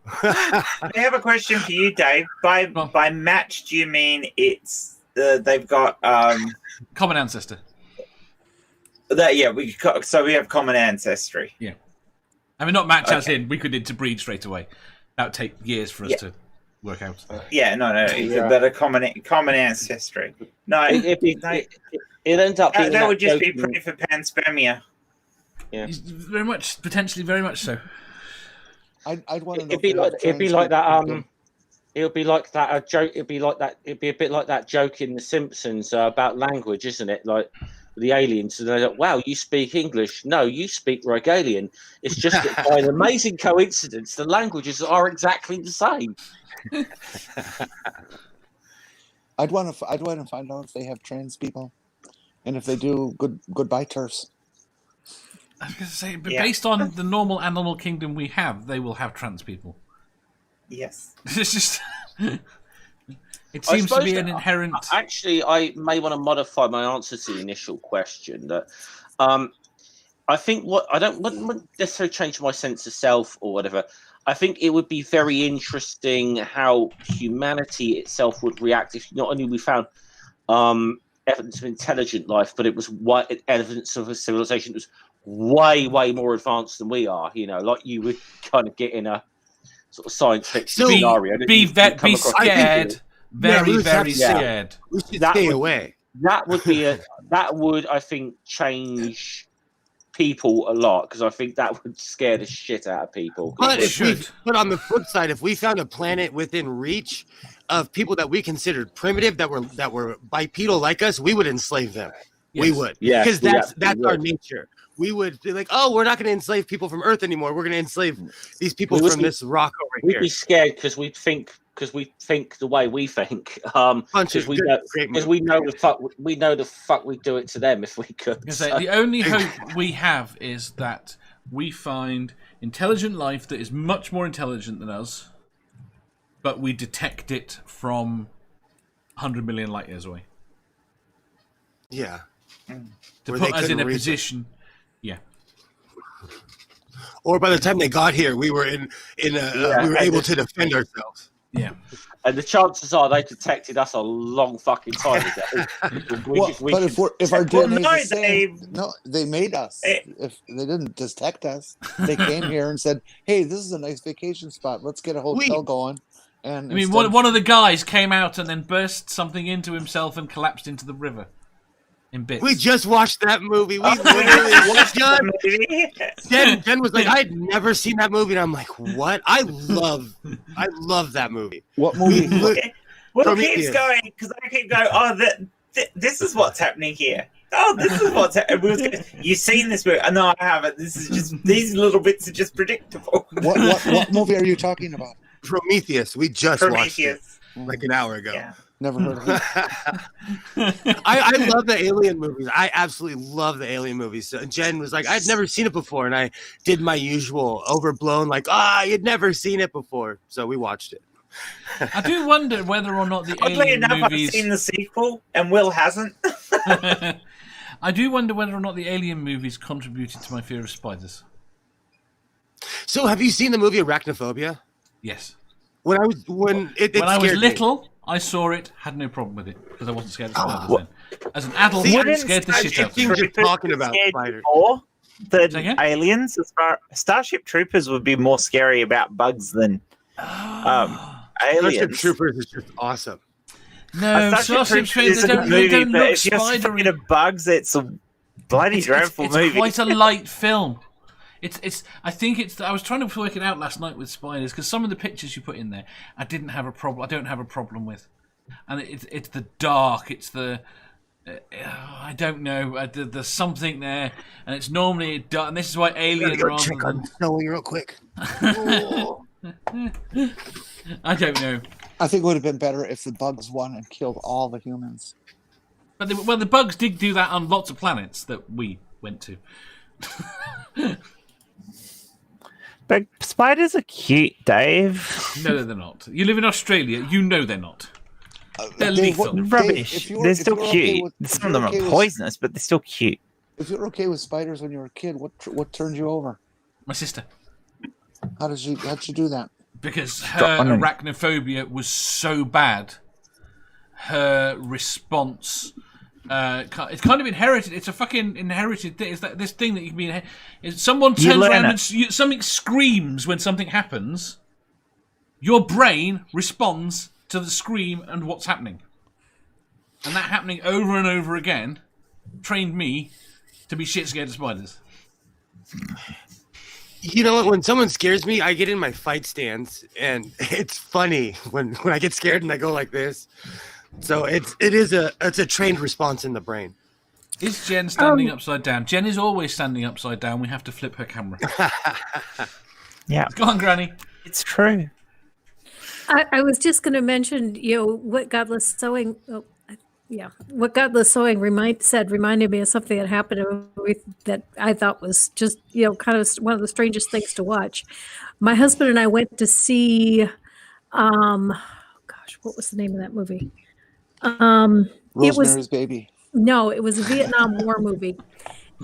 I have a question for you, Dave. By match, do you mean it's they've got common ancestor? So we have common ancestry. Yeah, I mean not match as in we could interbreed straight away. That would take years for us to work out. But a common ancestry. No, it ends up being that would just be proof for panspermia. Yeah, Potentially very much so. I'd want to know. It'd be like that. It'll be like that. A joke. It'd be like that. It'd be a bit like that joke in The Simpsons about language, isn't it? Like the aliens, and they're like, wow, you speak English. No, you speak Regalian. It's just that by an amazing coincidence, the languages are exactly the same. I'd want to find out if they have trans people, and if they do, goodbye turfs. I was going to say, but based on the normal animal kingdom we have, they will have trans people. Yes. It's just... It seems to be an inherent... Actually, I may want to modify my answer to the initial question. That I think I wouldn't necessarily change my sense of self or whatever. I think it would be very interesting how humanity itself would react if not only we found evidence of intelligent life, but it was evidence of a civilization that was way, way more advanced than we are. You know, like you would kind of get in a sort of science fiction scenario. Be scared. Very scared. We should stay away. That would I think change people a lot, because I think that would scare the shit out of people. But on the flip side, if we found a planet within reach of people that we considered primitive, that were bipedal like us, we would enslave them. Yes. We would, because that's our nature. We would be like, oh, we're not going to enslave people from Earth anymore. We're going to enslave these people from this rock over here. We'd be scared because we think the way we think. Because we know the fuck we'd do it to them if we could. So. The only hope we have is that we find intelligent life that is much more intelligent than us, but we detect it from 100 million light years away. Yeah. To put us in a position. Yeah. Or by the time they got here, we were we were able to defend ourselves. Yeah. And the chances are they detected us a long fucking time ago. If our DNA is the same, they made us. If they didn't detect us, they came here and said, "Hey, this is a nice vacation spot. Let's get a hotel going." And I mean, one of the guys came out and then burst something into himself and collapsed into the river. In bits. We just watched that movie. We literally watched it. Jen was like, I'd never seen that movie, and I'm like, what? I love that movie. What movie? Well, keeps going because I keep going. Oh, this is what's happening here. Oh, this is what's happening. You've seen this movie? No, I haven't. This is just these little bits are just predictable. What movie are you talking about? Prometheus. We just watched it like an hour ago. Yeah. Never heard of it. I love the Alien movies. I absolutely love the Alien movies. So Jen was like, I'd never seen it before. And I did my usual overblown, like, you'd never seen it before. So we watched it. I do wonder whether or not the Alien movies... I've seen the sequel, and Will hasn't. I do wonder whether or not the Alien movies contributed to my fear of spiders. So have you seen the movie Arachnophobia? Yes. When I was little, I saw it, had no problem with it because I wasn't scared of spiders then. As an adult, I'm scared the shit out of them. You're talking about spiders. The aliens, Starship Troopers would be more scary about bugs than aliens. Starship Troopers is just awesome. No, Starship Troopers they don't look if you're scared of bugs, it's a bloody dreadful movie. It's quite a light film. I think it's. I was trying to work it out last night with spiders because some of the pictures you put in there, I don't have a problem with, and it's the dark. It's the I don't know. There's something there, and it's normally dark. And this is why Alien. Go check on Snowy real quick. I don't know. I think it would have been better if the bugs won and killed all the humans. But the bugs did do that on lots of planets that we went to. But spiders are cute, Dave. No, they're not. You live in Australia. You know they're not. They're lethal. Rubbish. They're still cute. Some of them are poisonous, but they're still cute. If you're okay with spiders when you were a kid, what turned you over? My sister. How'd she do that? Because her arachnophobia was so bad. Her response... it's kind of inherited. It's a fucking inherited thing. It's that this thing that you can be. Someone turns around and something screams when something happens. Your brain responds to the scream and what's happening, and that happening over and over again trained me to be shit scared of spiders. You know what? When someone scares me, I get in my fight stance, and it's funny when I get scared and I go like this. So it's a trained response in the brain. Is Jen standing upside down? Jen is always standing upside down. We have to flip her camera. Yeah. Go on, Granny. It's true. I was just going to mention, what Godless Sewing. What Godless Sewing reminded me of something that happened in a movie that I thought was just, kind of one of the strangest things to watch. My husband and I went to see, what was the name of that movie? Rosemary's Baby. No, it was a Vietnam War movie.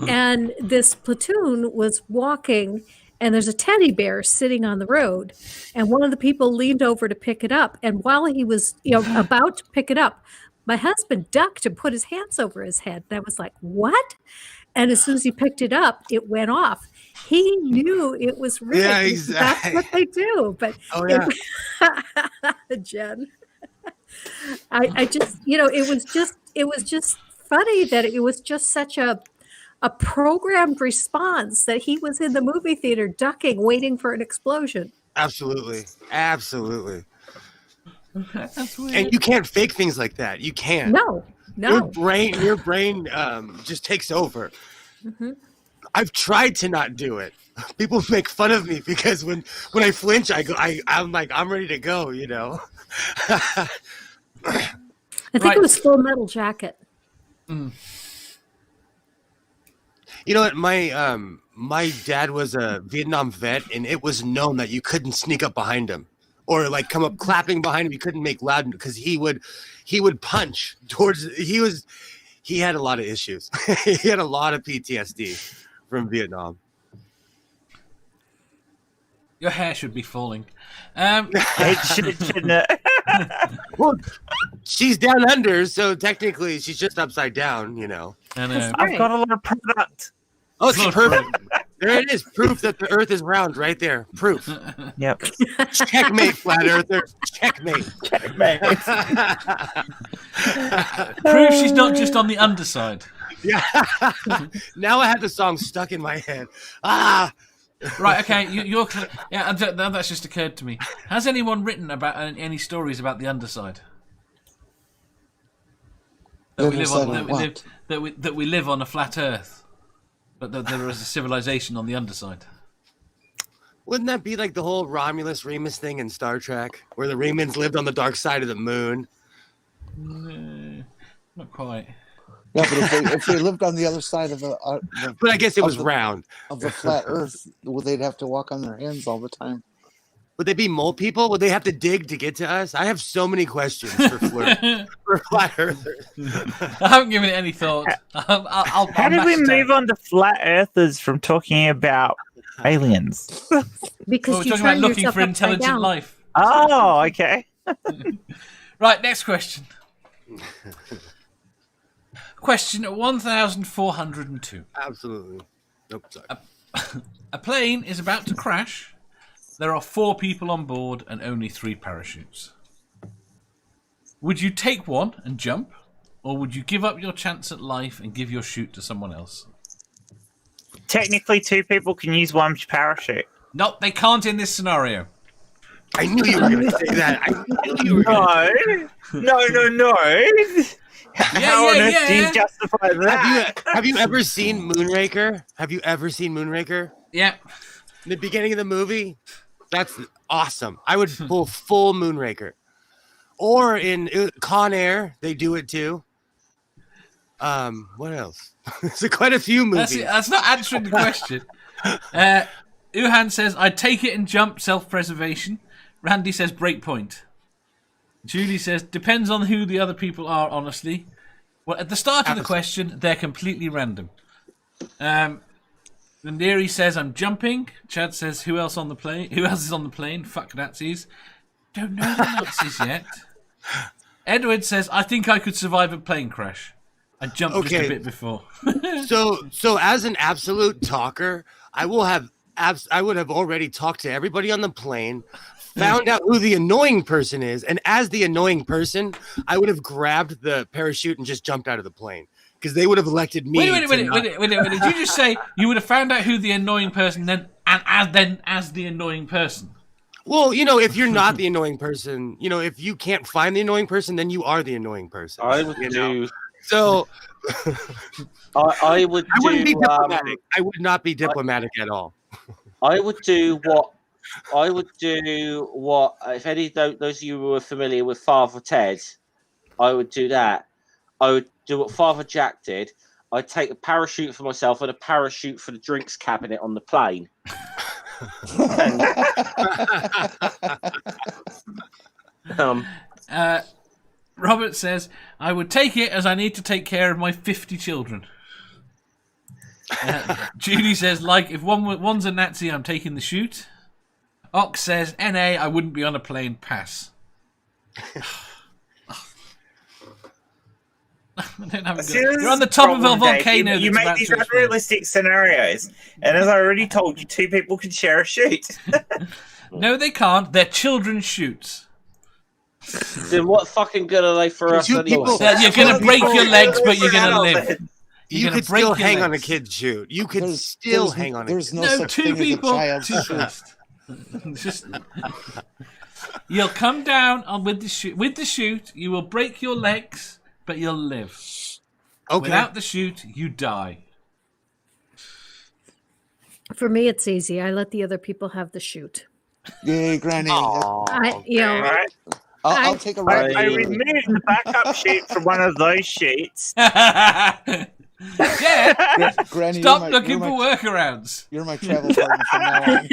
And this platoon was walking, and there's a teddy bear sitting on the road. And one of the people leaned over to pick it up. And while he was about to pick it up, my husband ducked and put his hands over his head. And I was like, what? And as soon as he picked it up, it went off. He knew it was rigged. Yeah, exactly. That's what they do. But Jen, I just, it was just funny that it was just such a programmed response that he was in the movie theater ducking, waiting for an explosion. Absolutely. That's weird. And you can't fake things like that. You can't. No. Your brain just takes over. Mm-hmm. I've tried to not do it. People make fun of me because when I flinch, I'm like, I'm ready to go, I think it was Full Metal Jacket. Mm. You know what? My dad was a Vietnam vet, and it was known that you couldn't sneak up behind him or like come up clapping behind him. You couldn't make loud because he would punch towards. He had a lot of issues. He had a lot of PTSD from Vietnam. Your hair should be falling. Shouldn't it? Well, she's down under, so technically she's just upside down, I know. I've got a lot of product. Oh, it's perfect. There it is. Proof that the Earth is round right there. Proof. Yep. Checkmate, flat earthers. Checkmate. Proof she's not just on the underside. Yeah. Now I have the song stuck in my head. Ah. Right, okay, that's just occurred to me. Has anyone written about any stories about the underside? That we live on a flat Earth, but that there is a civilization on the underside. Wouldn't that be like the whole Romulus Remus thing in Star Trek, where the Remans lived on the dark side of the moon? No, not quite. Yeah, but if they lived on the other side of but I guess it was round of the flat Earth, well, they'd have to walk on their hands all the time. Would they be mole people? Would they have to dig to get to us? I have so many questions for flat earthers. I haven't given it any thought. How did we move on to flat earthers from talking about aliens? Because we're talking about looking for intelligent life. Oh, okay. Right, next question. Question 1402. Absolutely. Nope, sorry. A plane is about to crash. There are 4 people on board and only 3 parachutes. Would you take one and jump, or would you give up your chance at life and give your chute to someone else? Technically, 2 people can use 1 parachute. No, they can't in this scenario. I knew you were going to say that. No. How on earth do you justify that? Have you ever seen Moonraker? Yeah. In the beginning of the movie? That's awesome. I would pull full Moonraker. Or in Con Air, they do it too. What else? There's quite a few movies. That's not answering the question. Uhan says, I'd take it and jump, self-preservation. Randy says, breakpoint. Julie says, depends on who the other people are, honestly. Well, at the start of the question, they're completely random. Nandiri says, I'm jumping. Chad says, who else is on the plane? Fuck Nazis. Don't know the Nazis yet. Edward says, I think I could survive a plane crash. I jumped just a bit before. So as an absolute talker, I would have already talked to everybody on the plane, found out who the annoying person is, and as the annoying person, I would have grabbed the parachute and just jumped out of the plane because they would have elected me. Wait. Did you just say you would have found out who the annoying person as the annoying person? Well, if you're not the annoying person, if you can't find the annoying person, then you are the annoying person. I would do. So I would. I wouldn't be do, diplomatic. I would not be diplomatic at all. I would do what. If any of those of you who are familiar with Father Ted, I would do that. I would do what Father Jack did. I'd take a parachute for myself and a parachute for the drinks cabinet on the plane. Robert says, I would take it as I need to take care of my 50 children. Judy says, like, if one's a Nazi, I'm taking the chute. Ox says, NA, I wouldn't be on a plane, pass. You're on the top of a volcano. You make these unrealistic scenarios, and as I already told you, 2 people can share a chute. No, they can't. They're children's chutes. Then what fucking good are they for us anyway? You're going to break your legs, but you're going to live. You could still hang on a kid's chute. You could still hang on a kid's chute. There's no such 2 thing people. as a child's chute. You'll come down with the chute. With the chute, you will break your legs, but you'll live. Okay. Without the chute, you die. For me, it's easy. I let the other people have the chute. Yay, Granny. Aww, I'll take a ride. I removed the backup chute from one of those sheets. Yeah. Granny, Stop looking for workarounds. You're my travel partner from now on.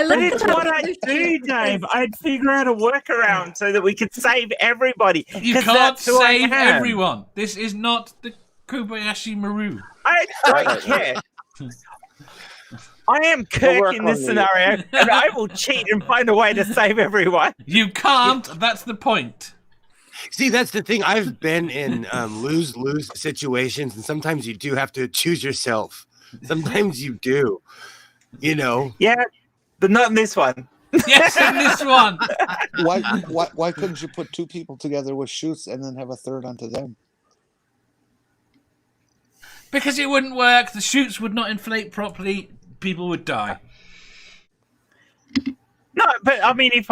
But it's what I do, Dave. I'd figure out a workaround so that we could save everybody. You can't save everyone. This is not the Kobayashi Maru. I don't care. I am Kirk in this scenario, and I will cheat and find a way to save everyone. You can't. That's the point. See, that's the thing. I've been in lose-lose situations, and sometimes you do have to choose yourself. Sometimes you do, Yeah, but not in this one. Yes, in this one. Why couldn't you put 2 people together with chutes and then have a third onto them? Because it wouldn't work. The chutes would not inflate properly. People would die. No, but I mean, if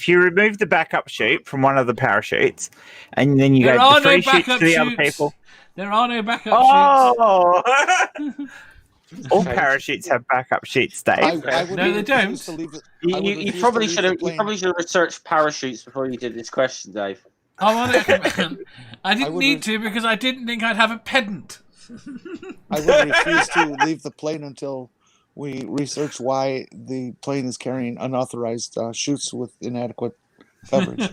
you remove the backup chute from one of the parachutes, and then you go the 3 chutes to the other people. There are no backup chutes. All parachutes have backup chutes, Dave. No, they don't. You probably should have researched parachutes before you did this question, Dave. I didn't need to because I didn't think I'd have a pedant. I would refuse to leave the plane until we research why the plane is carrying unauthorized chutes with inadequate coverage.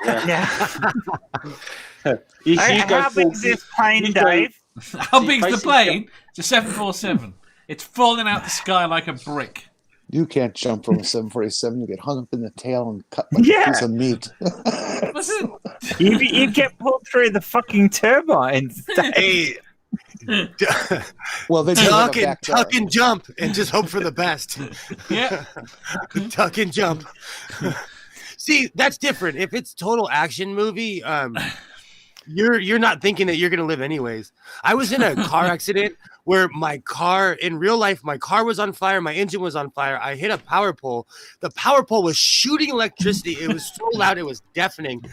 How big is this plane, Dave? How big's the plane? It's a 747. It's falling out the sky like a brick. You can't jump from a 747. You get hung up in the tail and cut like a piece of meat. What's it? You get pulled through the fucking turbines. Hey. Well, they tuck and jump and just hope for the best. Yeah. Tuck and jump. See, that's different. If it's total action movie, you're not thinking that you're gonna live anyways. I was in a car accident where in real life, my car was on fire, my engine was on fire. I hit a power pole. The power pole was shooting electricity. It was so loud, it was deafening.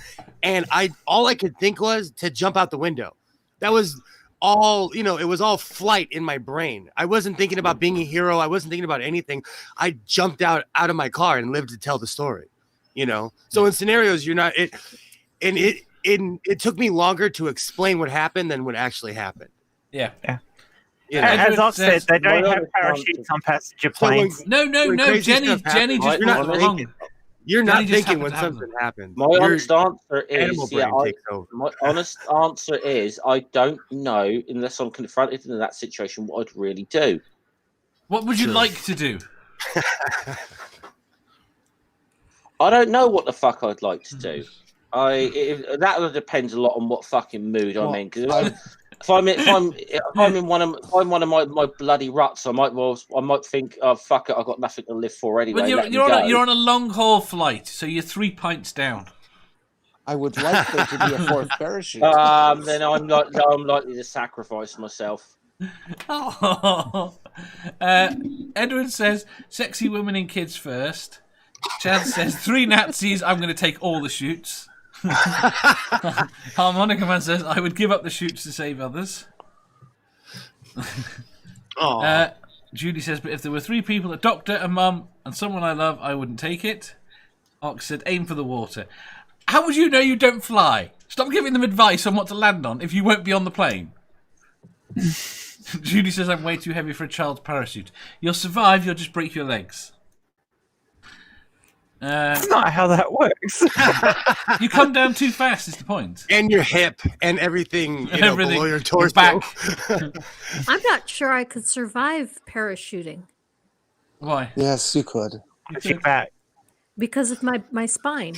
And all I could think was to jump out the window. That was all, it was all flight in my brain. I wasn't thinking about being a hero. I wasn't thinking about anything. I jumped out of my car and lived to tell the story, So in scenarios, you're not it took me longer to explain what happened than what actually happened. Yeah. As Ox said, they don't have parachutes on passenger planes. No. Jenny just went wrong. You're not thinking when something happens. My honest answer is I don't know unless I'm confronted in that situation what I'd really do. What would you like to do? I don't know what the fuck I'd like to do. That depends a lot on what fucking mood I'm in. Because if I'm in one of my bloody ruts, I might think, oh fuck it, I've got nothing to live for anyway. Well, you're on a long haul flight, so you're 3 pints down. I would like there to be a 4th parachute. Then I'm likely to sacrifice myself. Edward says, "Sexy women and kids first." Chad says, 3 Nazis. I'm going to take all the chutes. Harmonica Man says, I would give up the chutes to save others. Judy says, but if there were 3 people, a doctor, a mum, and someone I love, I wouldn't take it. Ox said, aim for the water. How would you know you don't fly? Stop giving them advice on what to land on if you won't be on the plane. Judy says, I'm way too heavy for a child's parachute. You'll survive, you'll just break your legs. That's not how that works. You come down too fast is the point. And your hip and everything, below your torso. Your back. I'm not sure I could survive parachuting. Why? Yes, you could. Your back. Because of my spine.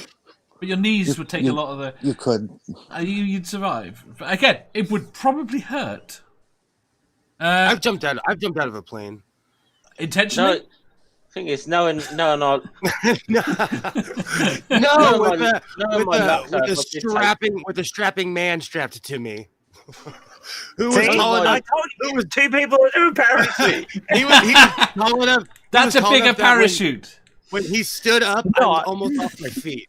But your knees would take a lot of the... You could. You'd survive. But again, it would probably hurt. I've jumped out of a plane. Intentionally? No, thing is, no, with a strapping man strapped to me. Who was See, tall enough? I told you, it was 2 people in a parachute. He was tall enough. That's a bigger parachute. When he stood up, I was almost off my feet.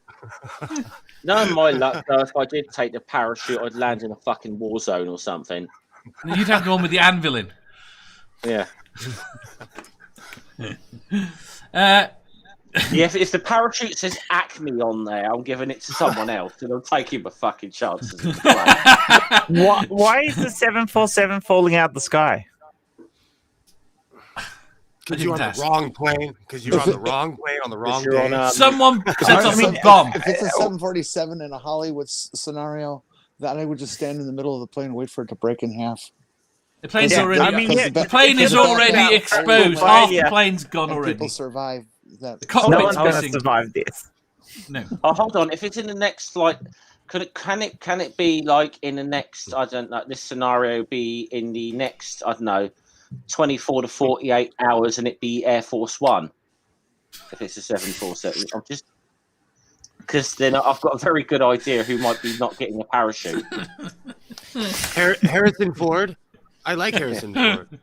Knowing my luck, though, if I did take the parachute, I'd land in a fucking war zone or something. You'd have the one with the anvil in. Yeah. If the parachute says Acme on there, I'm giving it to someone else, and I'm taking my fucking chances. Why is the 747 falling out of the sky? Because you're on the wrong plane. Because you're on the wrong plane on the wrong day. Someone sets off a bomb. If it's a 747 in a Hollywood scenario, then I would just stand in the middle of the plane and wait for it to break in half. The plane's the plane is already exposed. Half the plane's gone already. People survive that. No one's going to survive this. No. Oh, hold on. If it's in the next, can it be like in the next? I don't know. This scenario be in the next. I don't know, 24 to 48 hours, and it be Air Force One. If it's a 747, I'm just because then I've got a very good idea who might be not getting a parachute. Harrison Ford. I like Harrison Ford.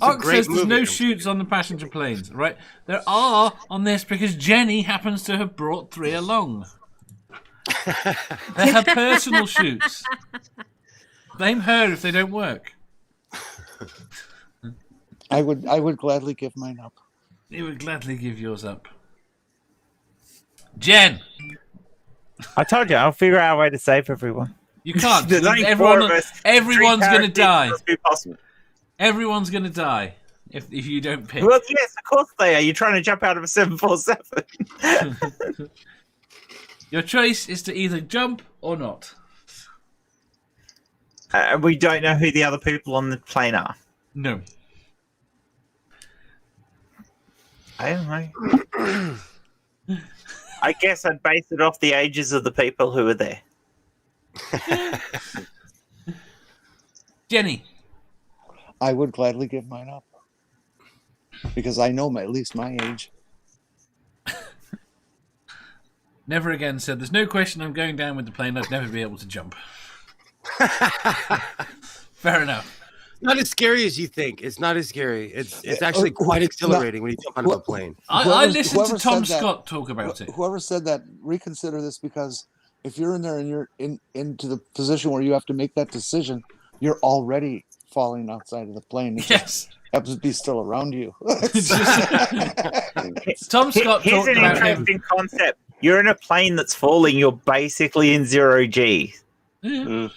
Ox says there's no chutes on the passenger planes, right? There are on this because Jenny happens to have brought 3 along. They're her personal chutes. Blame her if they don't work. I would gladly give mine up. You would gladly give yours up. Jen! I told you, I'll figure out a way to save everyone. You can't. There's only 4 of us. Everyone's going to die. Must be possible. Everyone's going to die if you don't pick. Well, yes, of course they are. You're trying to jump out of a 747. Your choice is to either jump or not. We don't know who the other people on the plane are. No. I don't know. I guess I'd base it off the ages of the people who were there. Jenny. I would gladly give mine up because I know at least my age. Never again said, there's no question I'm going down with the plane. I'd never be able to jump. Fair enough. Not as scary as you think. It's not as scary. It's actually quite excientaling when you jump out of a plane. I listened to Tom Scott talk about it. Whoever said that, reconsider this, because if you're in there and you're into the position where you have to make that decision, you're already falling outside of the plane. It yes. happens to be still around you. Tom Scott Here's an interesting concept. You're in a plane that's falling. You're basically in 0G. Mm.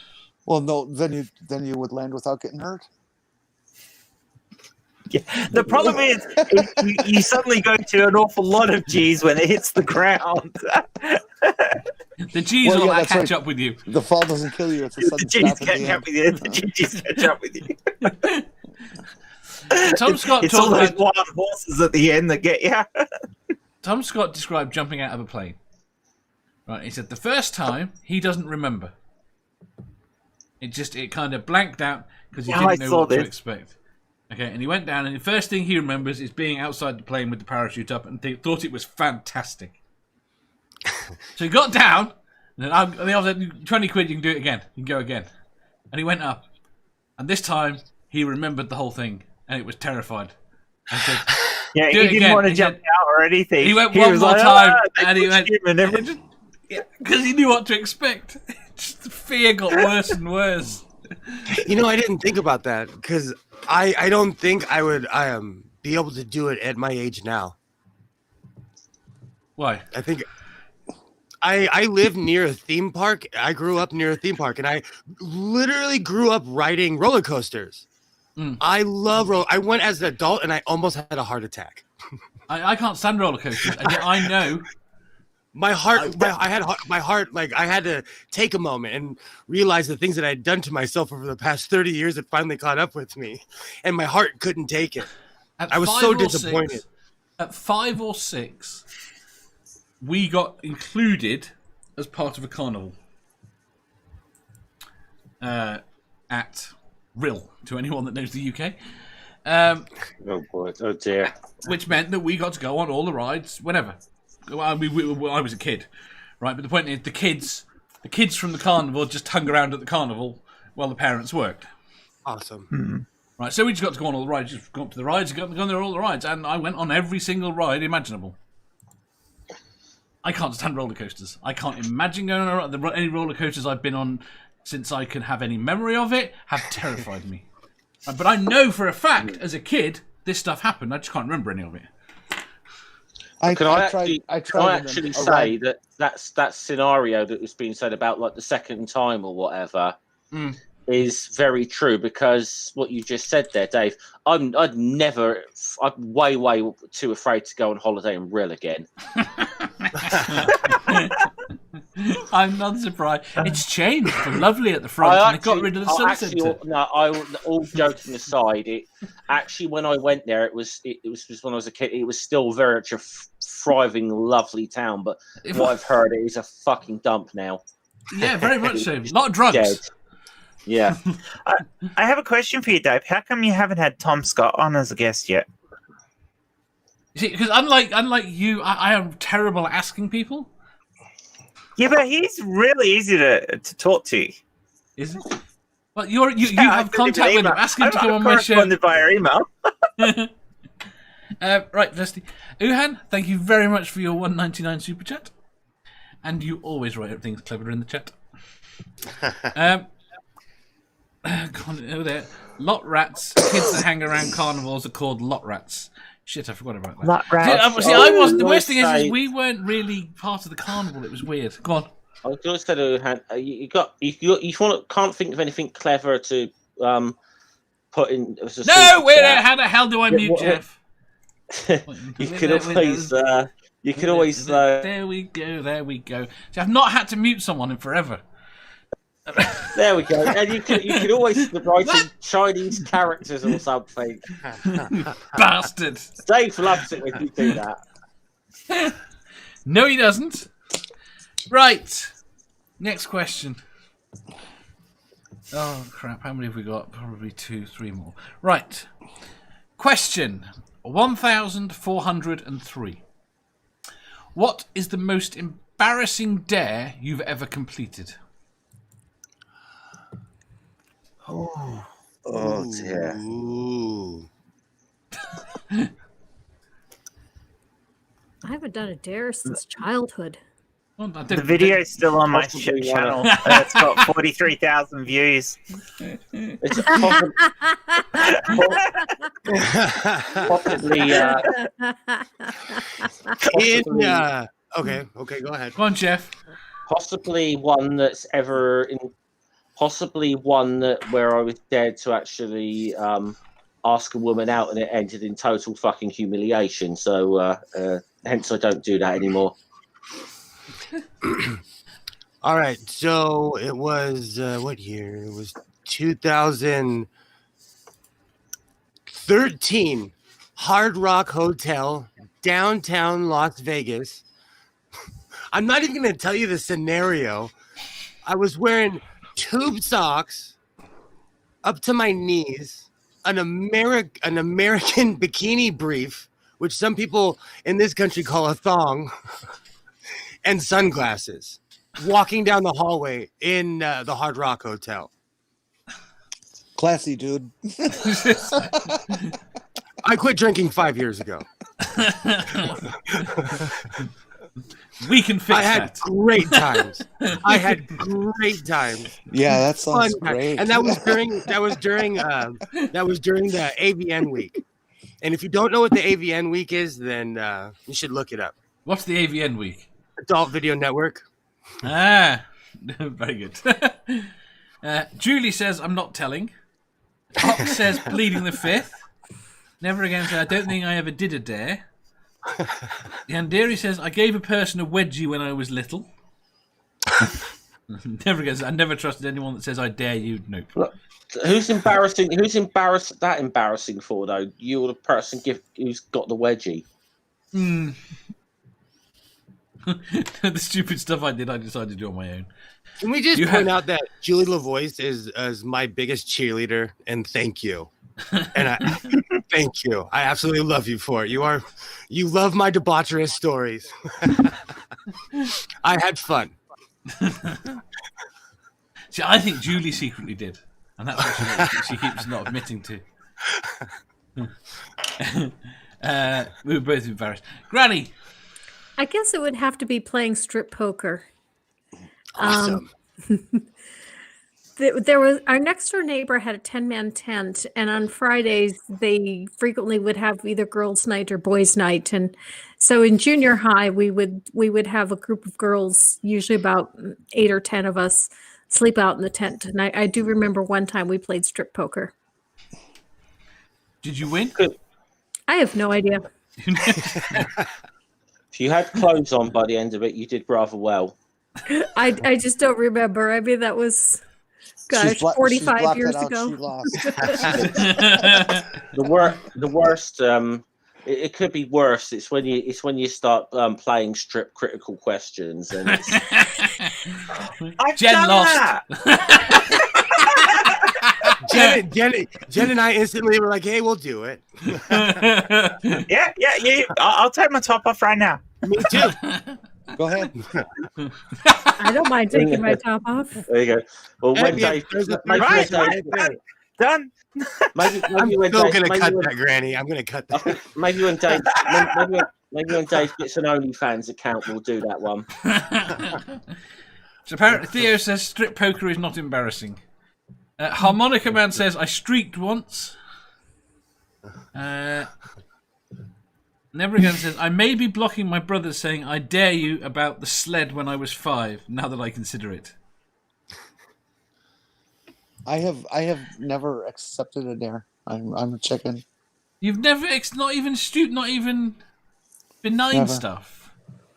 Well, no, then you would land without getting hurt. Yeah. The problem is you suddenly go to an awful lot of G's when it hits the ground. The G's will catch up with you. The fall doesn't kill you. It's a sudden the G's stop at catch the up with you. The G's catch up with you. Tom Scott it's talked all those about wild horses at the end that get you. Tom Scott described jumping out of a plane. Right, he said the first time he doesn't remember. It kind of blanked out because he didn't know what to expect. Okay, and he went down, and the first thing he remembers is being outside the plane with the parachute up, and thought it was fantastic. So he got down, and I was like, 20 quid, you can do it again. You can go again. And he went up, and this time he remembered the whole thing, and it was terrified. I said, yeah, he didn't want to jump out or anything. He went one more time, and he went. Yeah, because he knew what to expect. Just the fear got worse and worse. I didn't think about that because I don't think I would be able to do it at my age now. Why? I think I live near a theme park. I grew up near a theme park, and I literally grew up riding roller coasters. I love I went as an adult, and I almost had a heart attack. I can't stand roller coasters, and yet I know. My heart, I had to take a moment and realize the things that I had done to myself over the past 30 years had finally caught up with me, and my heart couldn't take it. I was so disappointed. At 5 or 6, we got included as part of a carnival at Rill, to anyone that knows the UK. Oh boy! Oh dear! Which meant that we got to go on all the rides whenever. I was a kid, right? But the point is, the kids from the carnival just hung around at the carnival while the parents worked. Awesome. Mm-hmm. Right, so we just got to go on all the rides. Just go up to the rides, go on there all the rides, and I went on every single ride imaginable. I can't stand roller coasters. I can't imagine going on any roller coasters I've been on since I can have any memory of it. Have terrified me. But I know for a fact, as a kid, this stuff happened. I just can't remember any of it. Can I actually say that scenario that was being said about like the second time or whatever is very true, because what you just said there, Dave, I'm way too afraid to go on holiday and Rill again. I'm not surprised. It's changed. It's lovely at the front. And they got rid of the sun centre. All joking aside, when I went there, it was just when I was a kid. It was still very much a thriving, lovely town. But what I've heard, it is a fucking dump now. Yeah, very much so. A lot of drugs. Dead. Yeah. I have a question for you, Dave. How come you haven't had Tom Scott on as a guest yet? You see, because unlike you, I am terrible at asking people. Yeah, but he's really easy to talk to. Is it? Well, you have contact with him. Ask him to come on my show. Via email. Right, Dusty. Uhan, thank you very much for your $1.99 super chat. And you always write up things clever in the chat. Over there. Lot rats. Kids that hang around carnivals are called lot rats. Shit, I forgot about that. Lot rats. See, I wasn't. The worst thing is we weren't really part of the carnival. It was weird. Go on. I was going to say, you can't think of anything clever to put in. No, wait. How the hell do I mute Jeff? You could always. There we go. See, I've not had to mute someone in forever. There we go. And you could always write in Chinese characters or something. Bastard. Dave loves it when you do that. No, he doesn't. Right. Next question. Oh, crap. How many have we got? Probably 2, 3 more. Right. Question 1403. What is the most embarrassing dare you've ever completed? Oh dear. Ooh. I haven't done a dare since childhood. Well, the video is still on my channel. It's got 43,000 views. It's possibly. Okay, go ahead. Go on, Jeff. Possibly one that's ever in. Possibly one where I was dared to actually ask a woman out, and it ended in total fucking humiliation. So hence I don't do that anymore. All right, so it was what year? It was 2013. Hard Rock Hotel, downtown Las Vegas. I'm not even going to tell you the scenario. I was wearing tube socks up to my knees, an American bikini brief, which some people in this country call a thong, and sunglasses, walking down the hallway in the Hard Rock Hotel. Classy, dude. I quit drinking 5 years ago. We can fix I had that. great times. I had great times. Yeah, that sounds Fun time. great. And that was during the AVN week. And if you don't know what the AVN week is, then you should look it up. What's the AVN week? Adult Video Network. Ah, very good. Julie says, I'm not telling. Ox says, pleading the fifth. Never again said, I don't think I ever did a dare. Yandere says, I gave a person a wedgie when I was little. Never again. I never trusted anyone that says, I dare you. Nope. Look, who's embarrassing that embarrassing for, though? You or the person who's got the wedgie? The stupid stuff I did, I decided to do on my own. Can we just point out that Julie LaVoice is my biggest cheerleader, and thank you. And I thank you. I absolutely love you for it. You love my debaucherous stories. I had fun. See, I think Julie secretly did, and that's what she keeps not admitting to. We were both embarrassed. Granny. I guess it would have to be playing strip poker. Awesome. There was our next door neighbor had a 10-man tent, and on Fridays they frequently would have either girls' night or boys' night. And so in junior high, we would have a group of girls, usually about 8 or 10 of us, sleep out in the tent. And I do remember one time we played strip poker. Did you win? I have no idea. If you had clothes on by the end of it, you did rather well. I just don't remember. I mean, that was, gosh, 45 years ago. She lost. The worst. It could be worse. It's when you start playing strip critical questions and it's... I've Jen done lost. that. Jen and I instantly were like, "Hey, we'll do it." Yeah. I'll take my top off right now. Me too. Go ahead. I don't mind taking my top off. There you go. Well, when Dave, Right. Done. maybe I'm when still Dave, gonna maybe cut when- that, Granny. I'm gonna cut that. Maybe when Dave, maybe when Dave gets an OnlyFans account, we'll do that one. So apparently Theo says strip poker is not embarrassing. Harmonica Man says, I streaked once. Never Again says, I may be blocking my brother saying, I dare you about the sled when I was 5, now that I consider it. I have never accepted a dare. I'm a chicken. You've never, not even not even benign Never. stuff.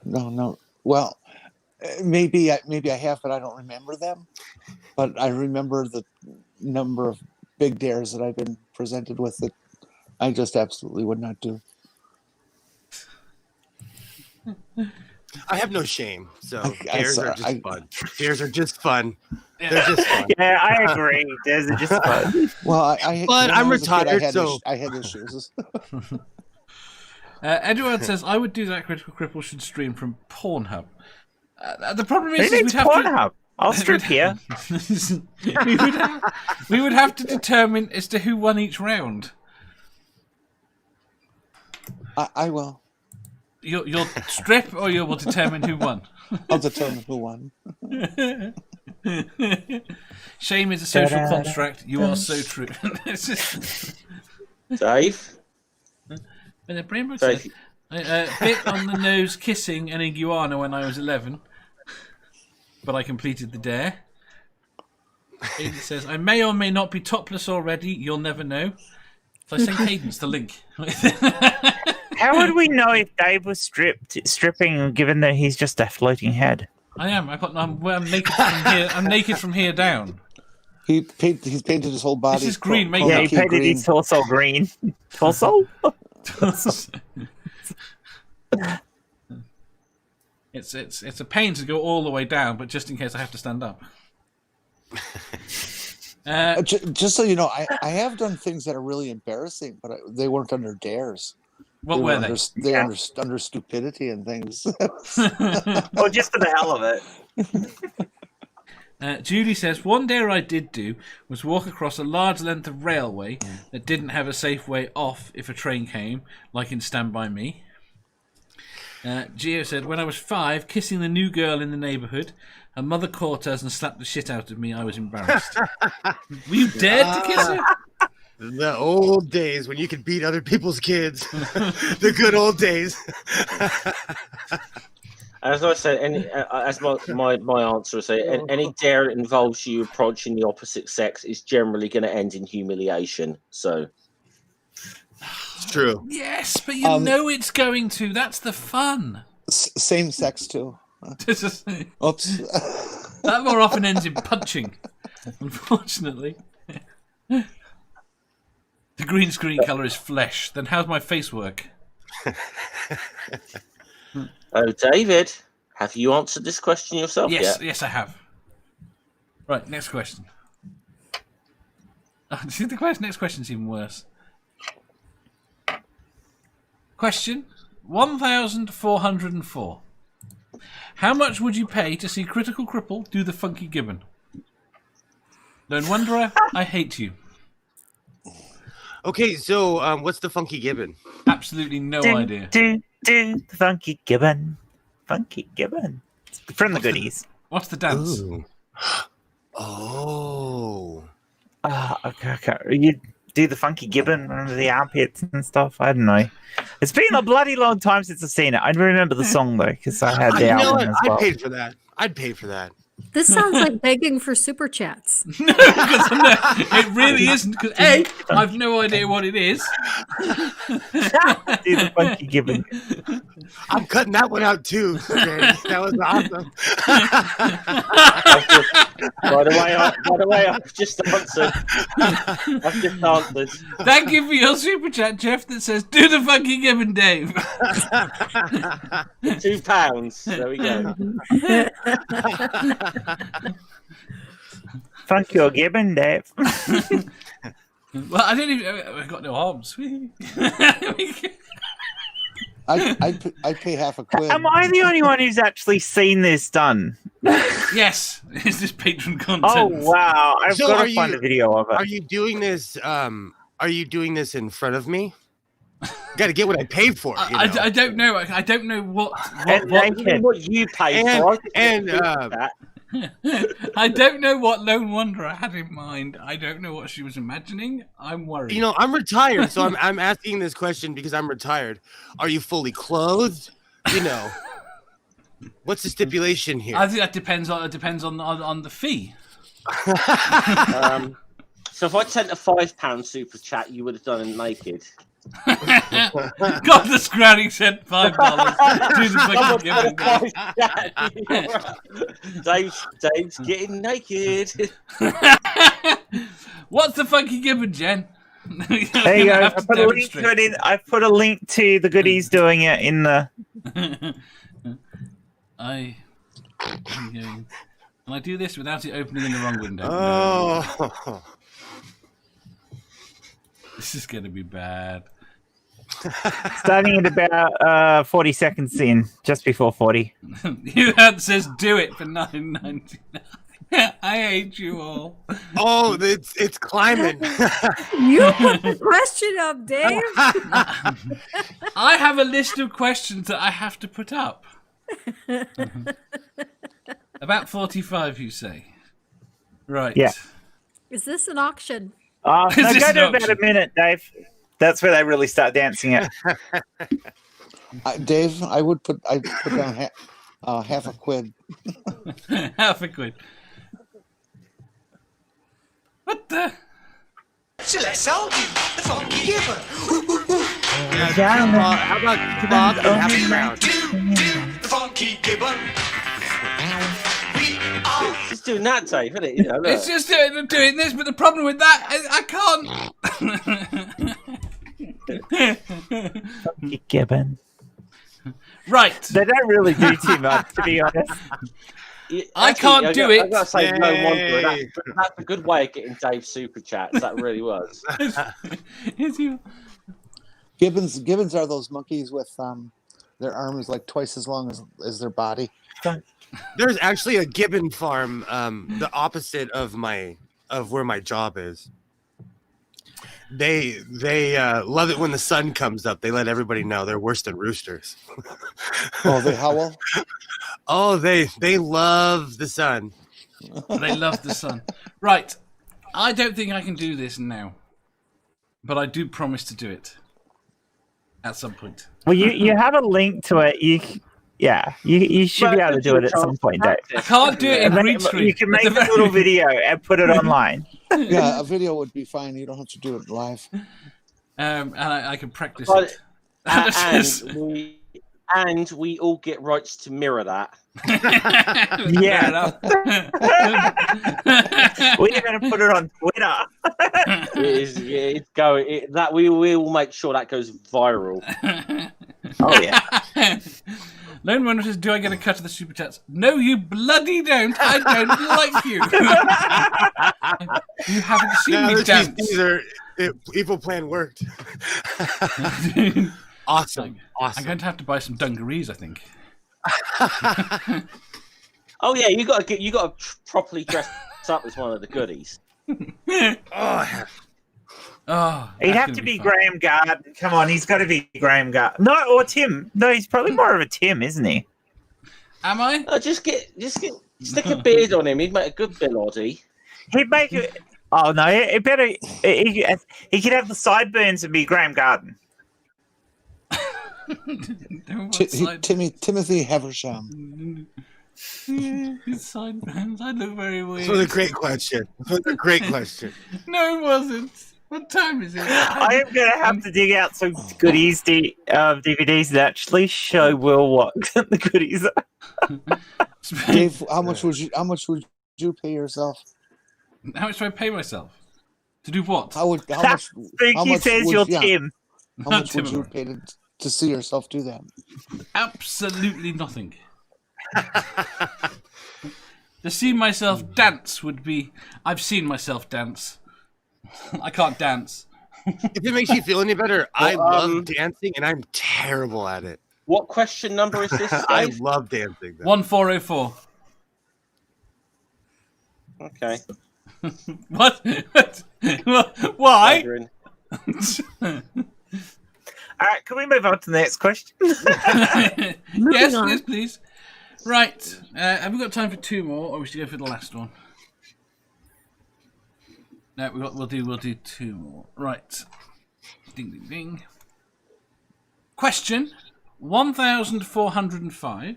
No. Well, maybe I have, but I don't remember them. But I remember the number of big dares that I've been presented with that I just absolutely would not do. I have no shame. So I dares are just fun. Dares are just fun. They're just fun. Yeah, I agree. Dares are just fun. Well, But when I'm I was a kid, retired, so I had issues. Edward says, I would do that. Critical Cripple should stream from Pornhub. The problem is, Who needs we'd have Pornhub? I'll strip here. we would have to determine as to who won each round. I will. You'll strip, or you will determine who won. I'll determine who won. Shame is a social construct. You are so true. Dave? But the Brainbook says, bit on the nose kissing an iguana when I was 11, but I completed the dare. It says, I may or may not be topless already. You'll never know. So I sent Cadence the link. How would we know if Dave was stripping, given that he's just a floating head? I am. I'm naked from here. I'm naked from here down. He's painted his whole body. This is green makeup. Yeah, he painted his torso green. Torso? It's a pain to go all the way down, but just in case I have to stand up. Just so you know, I have done things that are really embarrassing, but they weren't under dares. What were they? They under stupidity and things. Well, just for the hell of it. Judy says, one dare I did do was walk across a large length of railway that didn't have a safe way off if a train came, like in Stand By Me. Gio said, when I was 5, kissing the new girl in the neighbourhood, her mother caught us and slapped the shit out of me. I was embarrassed. Were you dared to kiss her? The old days when you could beat other people's kids. The good old days. As I said, as my answer is, any dare that involves you approaching the opposite sex is generally going to end in humiliation. So, it's true. Yes, but you know it's going to. That's the fun. Same sex too. Oops. That more often ends in punching, unfortunately. The green screen colour is flesh. Then how's my face work? Oh, David, have you answered this question yourself yet? Yes, I have. Right, next question. Next question's even worse. Question 1404. How much would you pay to see Critical Cripple do the Funky Gibbon? Lone Wanderer, I hate you. Okay, so what's the Funky Gibbon? Absolutely no idea. Do the Funky Gibbon. Funky Gibbon. From the Goodies. What's the dance? Ooh. Oh. Okay. You do the Funky Gibbon under the armpits and stuff. I don't know. It's been a bloody long time since I've seen it. I remember the song though, because I had the album as well. I'd pay for that. This sounds like begging for super chats. No, it really isn't. Because A, I've no idea what it is. Do the Funky Gibbon. I'm cutting that one out too. James. That was awesome. By the way, I've just answered. Thank you for your super chat, Jeff, that says, do the Funky Gibbon, Dave. £2. There we go. Funk your Gibbon, Dave. Well, I don't even. I've got no arms. I'd pay half a quid. Am I the only one who's actually seen this done? Yes, it's this patron content. Oh wow! I've got to find a video of it. Are you doing this? Are you doing this in front of me? Got to get what I paid for. I don't know. I don't know what you paid for. I don't know what Lone Wanderer had in mind. I don't know what she was imagining. I'm worried. You know, I'm retired, so I'm asking this question because I'm retired. Are you fully clothed? You know, what's the stipulation here? I think that depends on the fee. So if I sent a £5 super chat, you would have done it naked. God, the Scrowning said $5. Dave's getting naked. What's the Funky Gibbon, Jen? There you go. I put a link to the Goodies doing it in the. I'm going. Can I do this without it opening in the wrong window? Oh. This is going to be bad. Starting at about 40 seconds in, just before 40. That says do it for $9.99. I hate you all. Oh, it's climbing. You put the question up, Dave. I have a list of questions that I have to put up. About 45, you say? Right. Yeah. Is this an auction? No, go to about a minute, Dave. That's where they really start dancing it. Dave, I'd put down half a quid. Half a quid. What the? So let's all do the Funky Gibbon. How about Bob and half a crown? Do the Funky Gibbon. It's doing that, Dave, isn't it? You know, look. It's just doing this, but the problem with that, I can't. Funky Gibbon. Right. They don't really do too much, to be honest. I can't do it. I gotta say, no wonder. That's a good way of getting Dave's super chats. That really was. Gibbons are those monkeys with their arms like twice as long as their body. There's actually a gibbon farm, the opposite of where my job is. they love it when the sun comes up. They let everybody know they're worse than roosters. Oh, they howl? Oh, they love the sun. They love the sun. Right. I don't think I can do this now, but I do promise to do it at some point. Well, you have a link to it. You should be able to do it at some point, Dave. I can't do it in green screen. You can make a little video and put it online. Yeah, a video would be fine. You don't have to do it live. And I can practice But- it. And we all get rights to mirror that. Yeah. We're going to put it on Twitter. It's going. We will make sure that goes viral. Oh, yeah. Lone Runner says, do I get a cut of the super chats? No, you bloody don't. I don't like you. You haven't seen me dance. Evil plan worked. Awesome. I'm going to have to buy some dungarees, I think. Oh yeah, you got to properly dress up as one of the goodies. He'd have to be Graham Garden. Come on, he's got to be Graham Garden. No, or Tim. No, he's probably more of a Tim, isn't he? Am I? Just stick a beard on him. He'd make a good Bill Oddie. He'd make it. Oh no, it better. He could have the sideburns and be Graham Garden. Timothy Haversham. His sideburns. I look very weird. That was a great question. No, it wasn't. What time is it? I am going to have to dig out some goodies, DVDs that actually show Will what the goodies are. Dave, how much would you pay yourself? How much do I pay myself? To do what? How much He says you're Tim. How much would you pay to see yourself do that? Absolutely nothing. To see myself dance would be... I've seen myself dance. I can't dance. If it makes you feel any better, I love dancing and I'm terrible at it. What question number is this, Dave? I love dancing. 1404. Okay. What? Why? All right, can we move on to the next question? Yes, please. Right. Have we got time for two more, or we should go for the last one? No, we'll do two more. Right. Ding ding ding. Question 1405.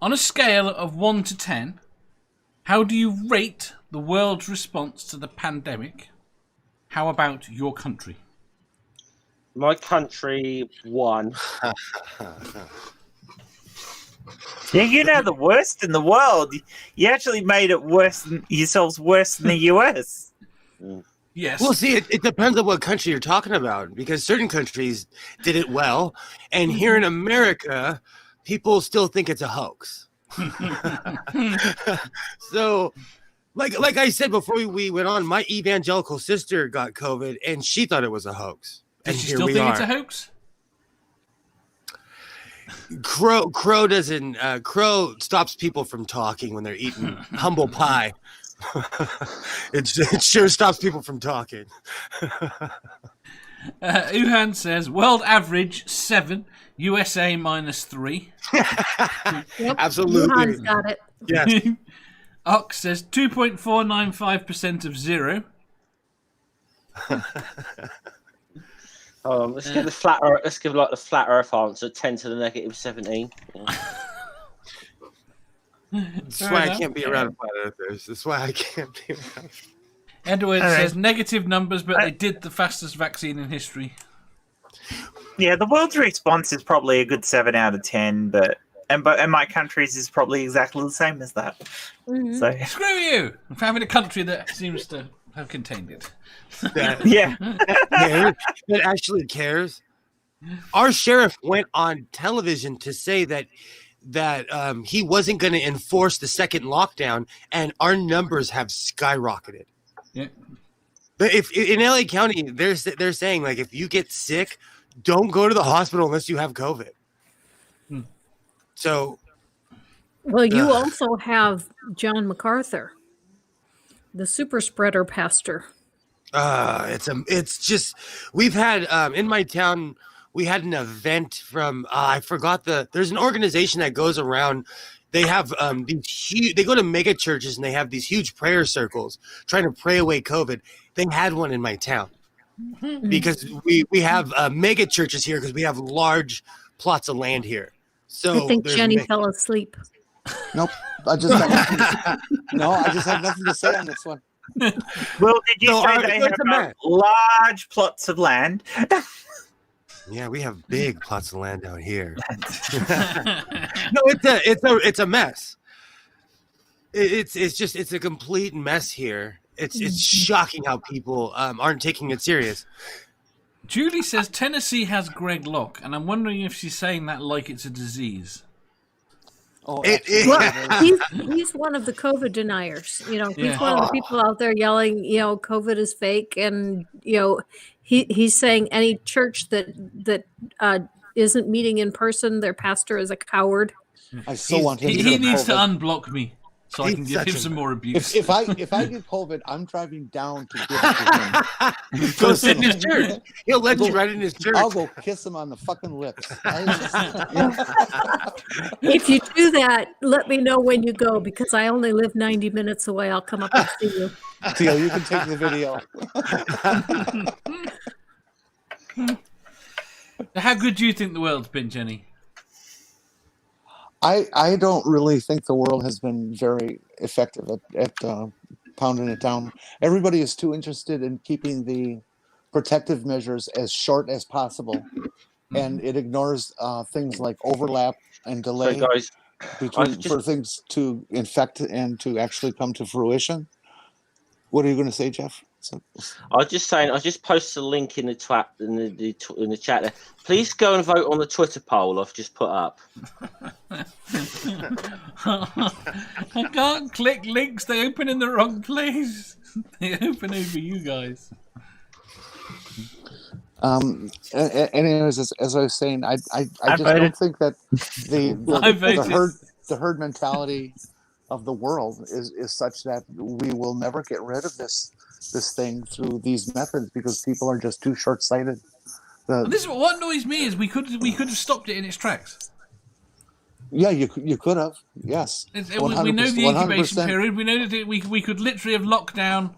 On a scale of 1 to 10, how do you rate the world's response to the pandemic? How about your country? My country won. Yeah, you know the worst in the world. You actually made it yourselves worse than the US. Yes. Well, see, it depends on what country you're talking about, because certain countries did it well, and here in America, people still think it's a hoax. So, like I said before we went on, my evangelical sister got COVID, and she thought it was a hoax. Does And she here still we think are. it's a hoax? Crow doesn't. Crow stops people from talking when they're eating humble pie. It sure stops people from talking. Uhan says world average 7, USA -3. Yep. Absolutely. Johan's got it. Yes. Ox says 2.495% of 0. Let's give the flat Earth. Let's give the flat Earth answer. 10 to the -17. That's why I can't be around flat earthers. That's why I can't be around. Edward says negative numbers, but they did the fastest vaccine in history. Yeah, the world's response is probably a good 7 out of 10, and my country's is probably exactly the same as that. Mhm. So Screw you for having a country that seems to have contained it. yeah, That actually cares. Our sheriff went on television to say that he wasn't going to enforce the second lockdown, and our numbers have skyrocketed. Yeah. But if in LA County, they're saying, like, if you get sick, don't go to the hospital unless you have COVID. So, Well, you also have John MacArthur, the super spreader pastor. It's just we've had in my town we had an event from I forgot there's an organization that goes around. They have these huge. They go to mega churches and they have these huge prayer circles trying to pray away COVID. They had one in my town because we have mega churches here because we have large plots of land here. So I think Jenny fell asleep. Nope. I just have nothing to say on this one. Well, did you say they have large plots of land? Yeah, we have big plots of land down here. No, it's a mess. It's a complete mess here. It's shocking how people aren't taking it serious. Julie says Tennessee has Greg Locke, and I'm wondering if she's saying that like it's a disease. Oh, well, he's one of the COVID deniers. You know, he's one of the people out there yelling, you know, COVID is fake, and you know, he's saying any church that isn't meeting in person, their pastor is a coward. I still want him. He needs to unblock me so I can give him some more abuse. If I get COVID, I'm driving down to give it to him. Go sit in his church. He'll let you right in his church. I'll go kiss him on the fucking lips. If you do that, let me know when you go because I only live 90 minutes away. I'll come up and see you. Teal, you can take the video. How good do you think the world's been, Jenny? I don't really think the world has been very effective at pounding it down. Everybody is too interested in keeping the protective measures as short as possible, and it ignores things like overlap and delay for things to infect and to actually come to fruition. What are you going to say, Jeff? I was just saying. I just posted a link in the chat there. Please go and vote on the Twitter poll I've just put up. I can't click links. They open in the wrong place. They open over you guys. Anyways, as I was saying, I just don't think that the herd mentality of the world is such that we will never get rid of this thing through these methods because people are just too short-sighted. This is what annoys me is we could have stopped it in its tracks. Yeah, you could have. Yes, we know the incubation 100%. Period. We know that we could literally have locked down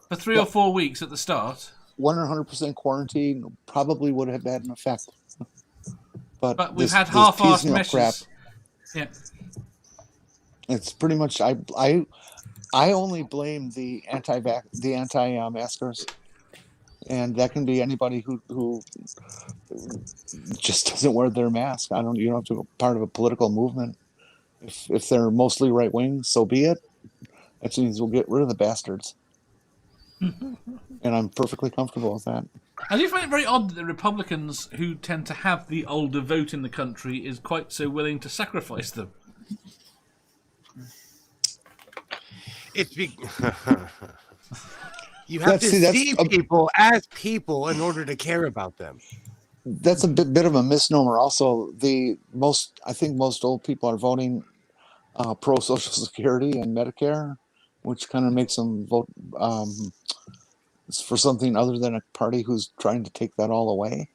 for 3 or 4 weeks at the start. 100% quarantine probably would have had an effect. But we've had half-assed measures. Crap. Yeah, it's pretty much I only blame the anti-maskers, and that can be anybody who just doesn't wear their mask. You don't have to be part of a political movement. If they're mostly right wing, so be it. That means we'll get rid of the bastards, and I'm perfectly comfortable with that. I do find it very odd that the Republicans, who tend to have the older vote in the country, is quite so willing to sacrifice them. You have to see people as people in order to care about them. That's a bit of a misnomer. Also, I think most old people are voting pro Social Security and Medicare, which kind of makes them vote for something other than a party who's trying to take that all away.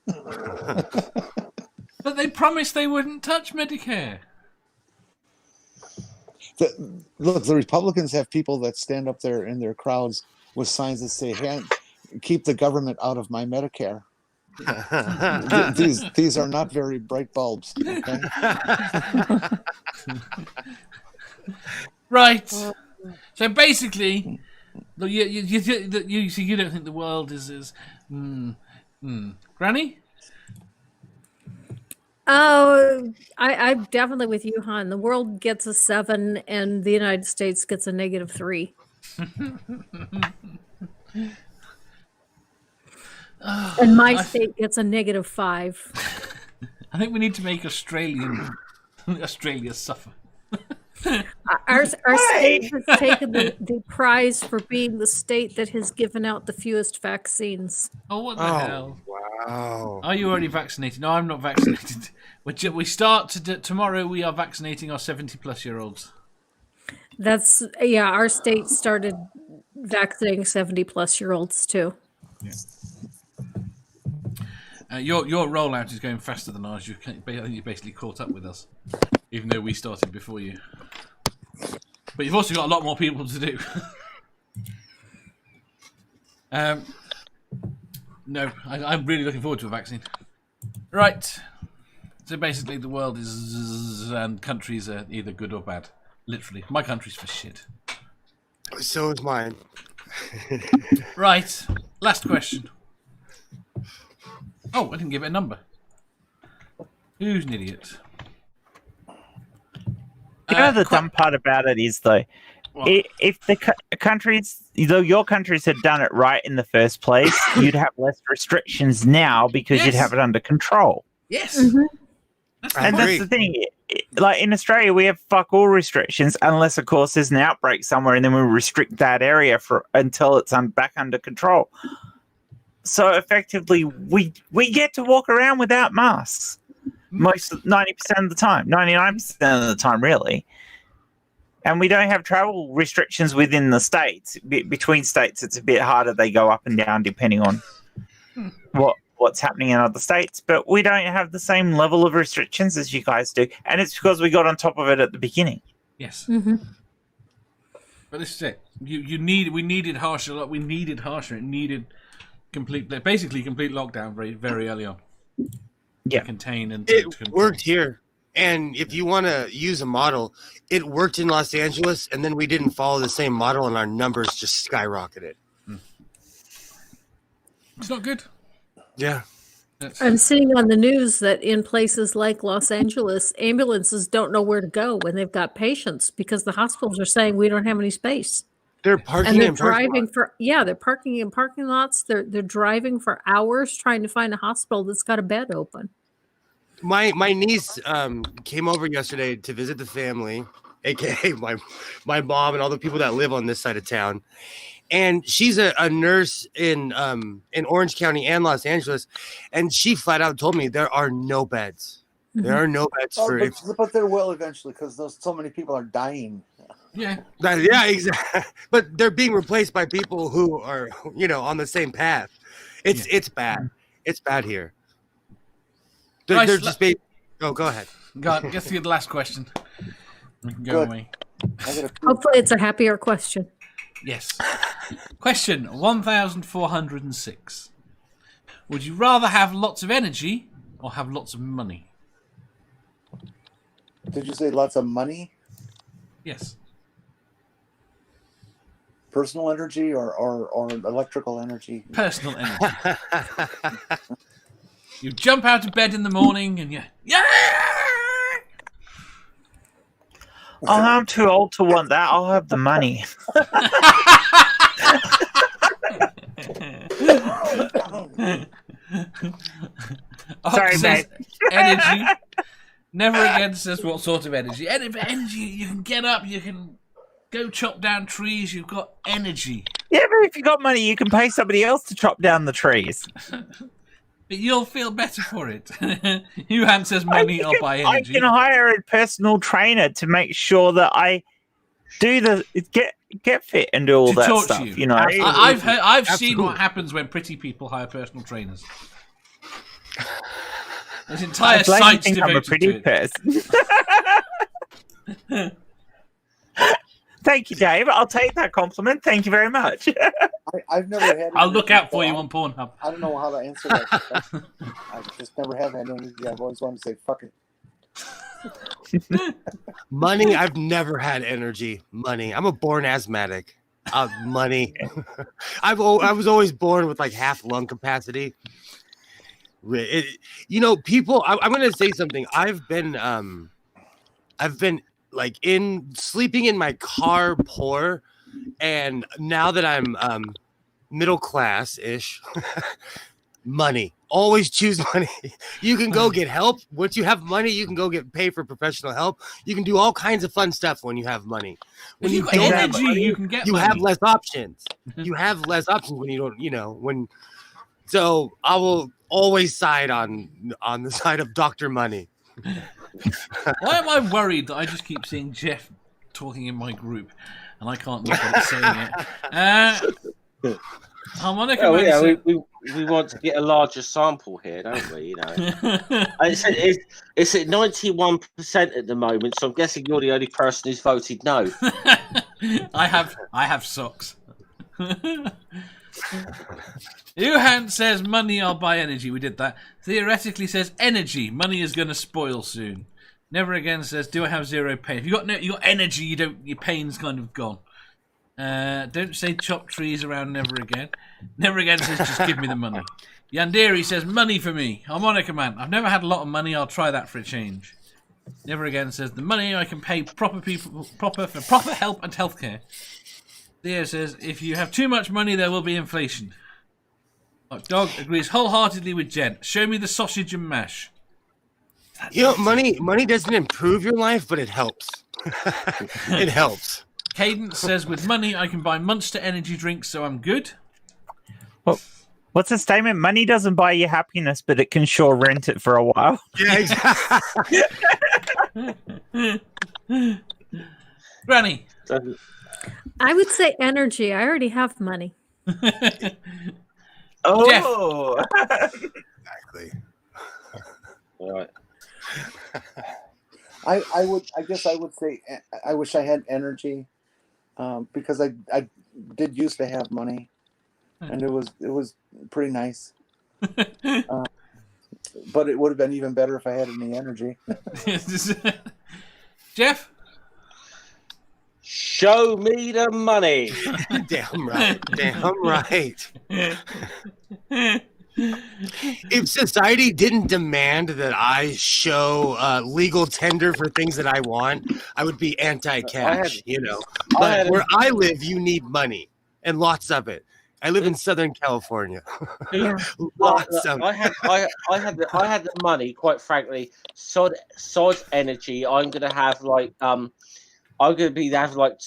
But they promised they wouldn't touch Medicare. Look, the Republicans have people that stand up there in their crowds with signs that say, keep the government out of my Medicare. These are not very bright bulbs. Okay? Right. So basically, you don't think the world is Granny? Oh, I'm definitely with you, Han. The world gets a 7 and the United States gets a -3. And my state gets a -5. I think we need to make Australia suffer. Our state has taken the prize for being the state that has given out the fewest vaccines. Oh, what the hell? Wow. Are you already vaccinated? No, I'm not vaccinated. We start tomorrow. We are vaccinating our 70-plus-year-olds. Our state started vaccinating 70-plus-year-olds too. Your rollout is going faster than ours. You basically caught up with us, even though we started before you. But you've also got a lot more people to do. No, I'm really looking forward to a vaccine. Right. So basically, the world is and countries are either good or bad. Literally, my country's for shit. So is mine. Right. Last question. Oh, I didn't give it a number. Who's an idiot? You know the dumb part about it is, though, if the countries, your countries had done it right in the first place, you'd have less restrictions now because you'd have it under control. Yes. Mm-hmm. That's the thing. Like in Australia, we have fuck all restrictions unless, of course, there's an outbreak somewhere, and then we restrict that area until it's back under control. So effectively, we get to walk around without masks 90% of the time, 99% of the time, really. And we don't have travel restrictions within the states. Between states, it's a bit harder. They go up and down depending on what's happening in other states. But we don't have the same level of restrictions as you guys do. And it's because we got on top of it at the beginning. Yes. Mm-hmm. But this is it. We needed harsher. We needed harsher. It needed basically complete lockdown very, very early on. Yeah. To contain and it worked here. And if you want to use a model, it worked in Los Angeles, and then we didn't follow the same model, and our numbers just skyrocketed. It's not good. Yeah. I'm seeing on the news that in places like Los Angeles, ambulances don't know where to go when they've got patients because the hospitals are saying we don't have any space. They're parking And they're in parking driving lots. they're parking in parking lots. They're driving for hours trying to find a hospital that's got a bed open. My niece came over yesterday to visit the family, aka my mom and all the people that live on this side of town. And she's a nurse in Orange County and Los Angeles, and she flat out told me there are no beds. Mm-hmm. There are no beds but there will eventually because so many people are dying. Yeah. Yeah, exactly. But they're being replaced by people who are, on the same path. It's bad. It's bad here. They're just go ahead. Get to the last question. We can go away. Hopefully it's a happier question. Yes. Question 1406. Would you rather have lots of energy or have lots of money? Did you say lots of money? Yes. Personal energy or electrical energy? Personal energy. You jump out of bed in the morning and yeah. Oh, I'm too old to want that. I'll have the money. Sorry, mate. Energy. Never again says what sort of energy. Energy, you can get up, you can go chop down trees, you've got energy. Yeah, but if you got money, you can pay somebody else to chop down the trees. But you'll feel better for it. You answers money or buy energy. I can hire a personal trainer to make sure that I do get fit and do all that stuff. You know, I've seen what happens when pretty people hire personal trainers. There's entire sites devoted I'm a pretty person. Thank you, Dave. I'll take that compliment. Thank you very much. I've never had. I'll look out for you on Pornhub. I don't know how to answer that. I just never have had energy. I've always wanted to say "fuck it." Money. I've never had energy. Money. I'm a born asthmatic. Money. I was always born with like half lung capacity. People. I'm going to say something. I've been like sleeping in my car poor, and now that I'm middle class ish, money. Always choose money. You can go get help. Once you have money, you can go pay for professional help. You can do all kinds of fun stuff when you have money. When you don't have money, you can get you money. have less options. You have less options when you don't, So I will always side on the side of Dr. Money. Why am I worried that I just keep seeing Jeff talking in my group and I can't look at it saying it? Harmonica Oh Man yeah, said- we want to get a larger sample here, don't we? You know, it's at 91% at the moment, so I'm guessing you're the only person who's voted no. I have socks. Johan says money, I'll buy energy. We did that. Theoretically says energy. Money is going to spoil soon. Never Again says, do I have zero pain? If you got energy, your pain's kind of gone. Don't say chop trees around Never Again. Never Again says, just give me the money. Yandere says, money for me. Harmonica Man, I've never had a lot of money. I'll try that for a change. Never Again says, the money I can pay proper people for proper help and healthcare. Theo says, if you have too much money, there will be inflation. Dog agrees wholeheartedly with Jen. Show me the sausage and mash. Money doesn't improve your life, but it helps. It helps. Cadence says, with money, I can buy Monster energy drinks, so I'm good. Well, what's the statement? Money doesn't buy you happiness, but it can sure rent it for a while. Yeah, exactly. Granny. I would say energy. I already have money. Oh, Exactly. All right. I guess I would say I wish I had energy, because I did used to have money, and it was pretty nice. But it would have been even better if I had any energy. Jeff? Show me the money. Damn right. Damn right. If society didn't demand that I show legal tender for things that I want, I would be anti-cash, But where I live, you need money, and lots of it. I live in Southern California. Lots of it. I had the money, quite frankly. Sod energy. I'm gonna have I'm gonna have like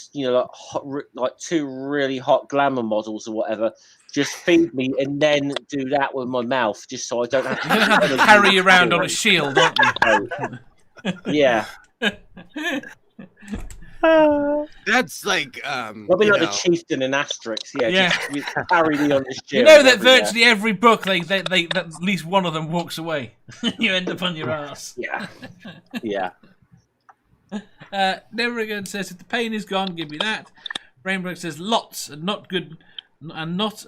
two really hot glamour models or whatever. Just feed me and then do that with my mouth, just so I don't have to. You're gonna have to carry you around on a shield, aren't you? Yeah. That's like I'll be like the chieftain in Asterix. Yeah. Just carry me on this shield. You know that virtually every book, they at least one of them walks away. You end up on your ass. Yeah. Yeah. Never Again says, if the pain is gone, give me that. Rainbow says, lots and not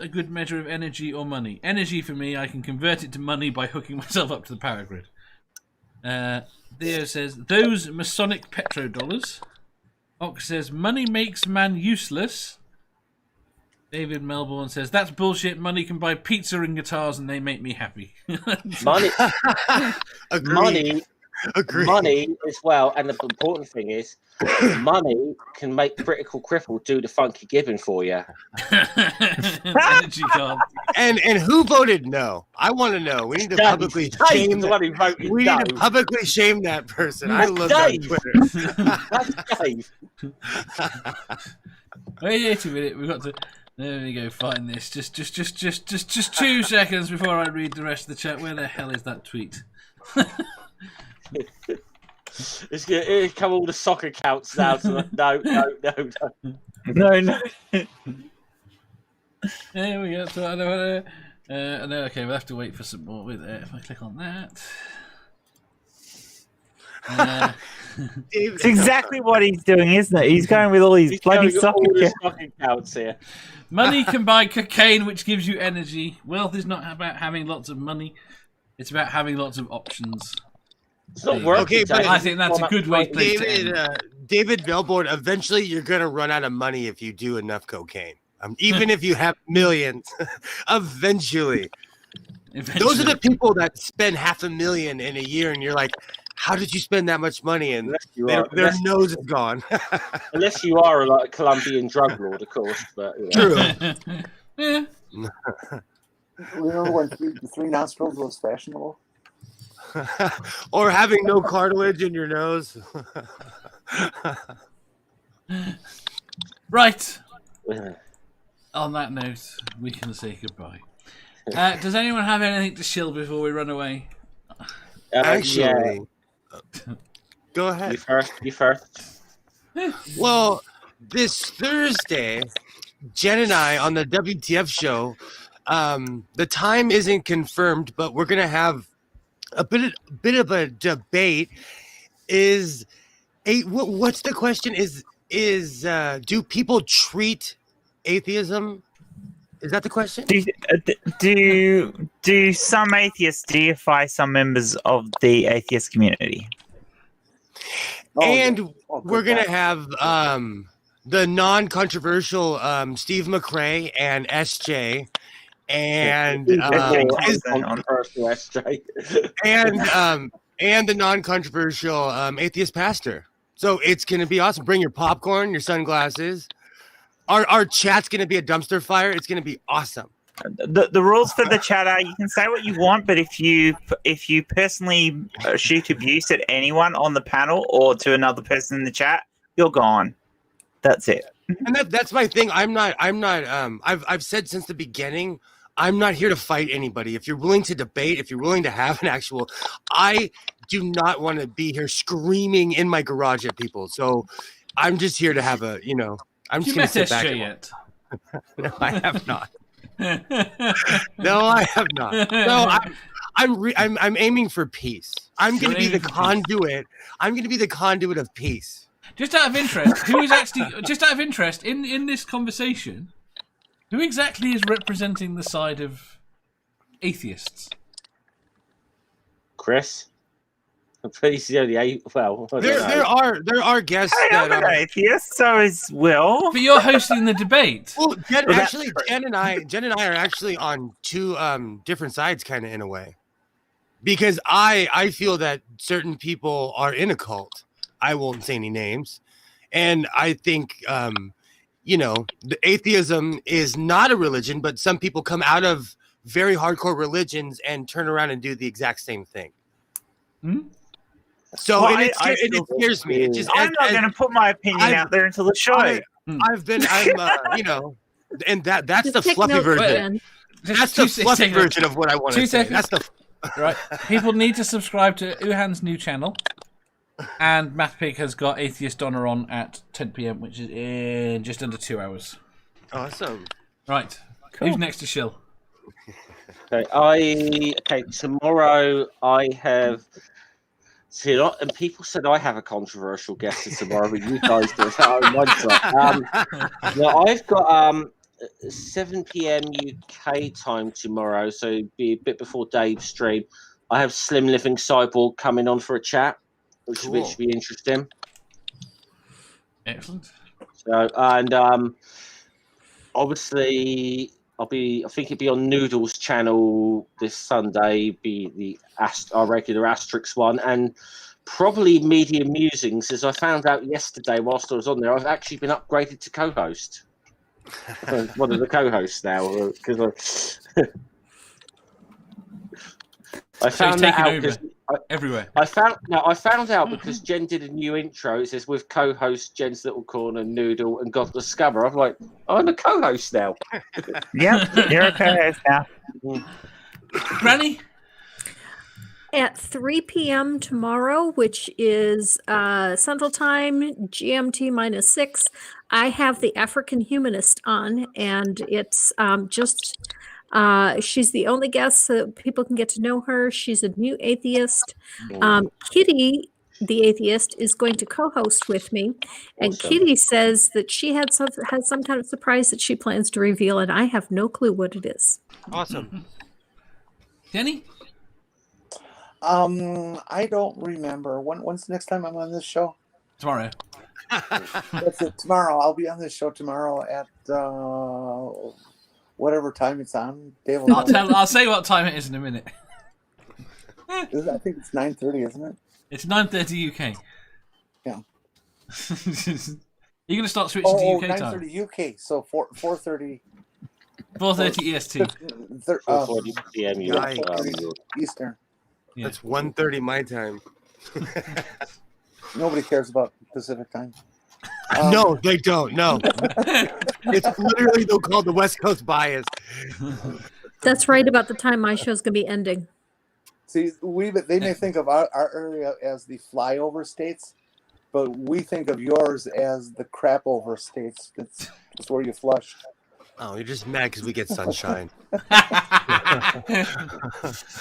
a good measure of energy or money. Energy for me, I can convert it to money by hooking myself up to the power grid. Theo says, those Masonic petrodollars. Ox says, money makes man useless. David Melbourne says, that's bullshit. Money can buy pizza and guitars and they make me happy. Money. Agreed. Money as well, and the important thing is, money can make Critical Cripple do the funky gibbon for you. Energy card. And who voted no? I want to know. We need to publicly shame that. We need to publicly shame that person. I looked on Twitter. That's Dave. Wait a minute. We've got to. There we go. Find this. Just 2 seconds before I read the rest of the chat. Where the hell is that tweet? It's gonna here come all the soccer counts now. No. No. There we go. So okay, we'll have to wait for some more with it. If I click on that. It's exactly what he's doing, isn't it? He's going with all these bloody soccer counts here. Money can buy cocaine, which gives you energy. Wealth is not about having lots of money. It's about having lots of options. It's not working. Okay, but I think that's a good way to end. David Bellboard, eventually you're going to run out of money if you do enough cocaine. Even if you have millions, eventually. Those are the people that spend $500,000 in a year, and you're like, how did you spend that much money? And their nose is gone. Unless you are like a Colombian drug lord, of course. But, True. Yeah. Remember when three nostrils was fashionable? Or having no cartilage in your nose. Right. On that note, we can say goodbye. Does anyone have anything to shill before we run away? Actually, go ahead. You first. Well, this Thursday, Jen and I on the WTF show, the time isn't confirmed, but we're gonna have a bit of a debate. What's the question? Is do people treat atheism? Is that the question? Do some atheists deify some members of the atheist community? We're gonna have the non-controversial Steve McRae and SJ, and and the non-controversial atheist pastor. So it's gonna be awesome. Bring your popcorn, your sunglasses. Our chat's gonna be a dumpster fire. It's gonna be awesome. The rules for the chat are you can say what you want, but if you personally shoot abuse at anyone on the panel or to another person in the chat, you're gone. That's it. And that's my thing. I've said since the beginning, I'm not here to fight anybody. If you're willing to debate, if you're willing to have an actual, I do not want to be here screaming in my garage at people. So I'm just here to have I'm just going to sit back. Yet? No, I have not. No, I have not. No, I'm aiming for peace. I'm going to be the conduit. I'm going to be the conduit of peace. Just out of interest, who is actually in this conversation? Who exactly is representing the side of atheists? Chris. I'm pretty sure there are guests that are atheists. So is Will. But you're hosting the debate. Well, Jen and I are actually on two different sides, kind of in a way, because I feel that certain people are in a cult. I won't say any names, and I think the atheism is not a religion, but some people come out of very hardcore religions and turn around and do the exact same thing. Hmm? So it scares me. I'm not going to put my opinion out there until the show. And that's the fluffy version. That's the fluffy version of what I want to say. That's the right. People need to subscribe to Uhan's new channel, and MathPig has got Atheist Honor on at 10 p.m., which is in just under 2 hours. Awesome. Right. Cool. Who's next to Shill? Okay. Tomorrow I have. And people said I have a controversial guest for tomorrow, but you guys do. I've got 7 p.m. UK time tomorrow, so it'd be a bit before Dave's stream. I have Slim Living Cyborg coming on for a chat, which should be interesting. Excellent. So, and obviously, I think it'd be on Noodle's channel this Sunday, be our regular Asterix one, and probably Media Musings, as I found out yesterday whilst I was on there, I've actually been upgraded to co-host. One of the co-hosts now, because I found that out because everywhere. I found out because Jen did a new intro. It says with co-host Jen's Little Corner, Noodle, and God the Scummer. I'm like, I'm a co-host now. Yep, you're a co-host now. Granny? At 3 p.m. tomorrow, which is Central Time, GMT -6, I have the African Humanist on, and it's she's the only guest, so people can get to know her. She's a new atheist. Kitty, the atheist, is going to co-host with me, and awesome. Kitty says that she has some kind of surprise that she plans to reveal, and I have no clue what it is. Awesome. Jenny? I don't remember. When's the next time I'm on this show? Tomorrow. That's it. Tomorrow. I'll be on this show tomorrow at whatever time it's on. Dave will I'll say what time it is in a minute. I think it's 9:30, isn't it? It's 9:30 UK. Yeah. You're going to start switching to UK time. 9:30 UK. So 4:30. 4:30 EST. 4:40 PM Eastern. Yeah. That's 1:30 my time. Nobody cares about Pacific time. No, they don't. No. It's literally, they'll call the West Coast bias. That's right about the time my show's going to be ending. See, they may think of our area as the flyover states, but we think of yours as the crap over states. It's where you flush. Oh, you're just mad because we get sunshine.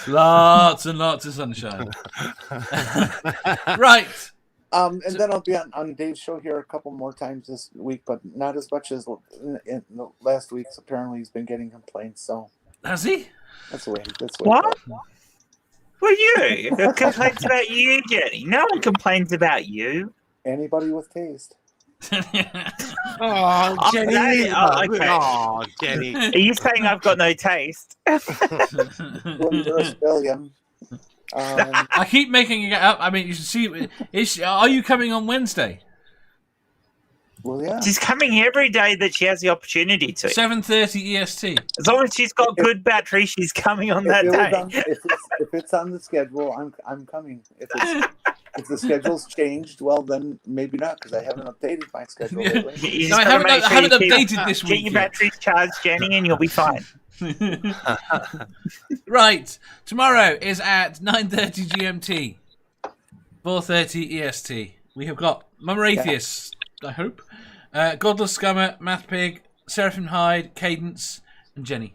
Lots and lots of sunshine. Right. And then I'll be on Dave's show here a couple more times this week, but not as much as in the last week's. Apparently, he's been getting complaints. So has he? That's the way. What? Well, you complaints about you, Jenny. No one complains about you. Anybody with taste. Oh, Jenny. Okay. Oh, Jenny. Are you saying I've got no taste? Well, you're a civilian. I keep making it up. I mean, you should see. Are you coming on Wednesday? Well, yeah. She's coming every day that she has the opportunity to. 7:30 EST. As long as she's got good battery, she's coming on that day. If it's on the schedule, I'm coming. If the schedule's changed, well, then maybe not, because I haven't updated my schedule lately. No, I haven't updated this week. Get your batteries charged, Jenny, and you'll be fine. Right. Tomorrow is at 9:30 GMT, 4:30 EST. We have got Mama Atheist, I hope, Godless Scummer, Math Pig, Seraphim Hyde, Cadence, and Jenny.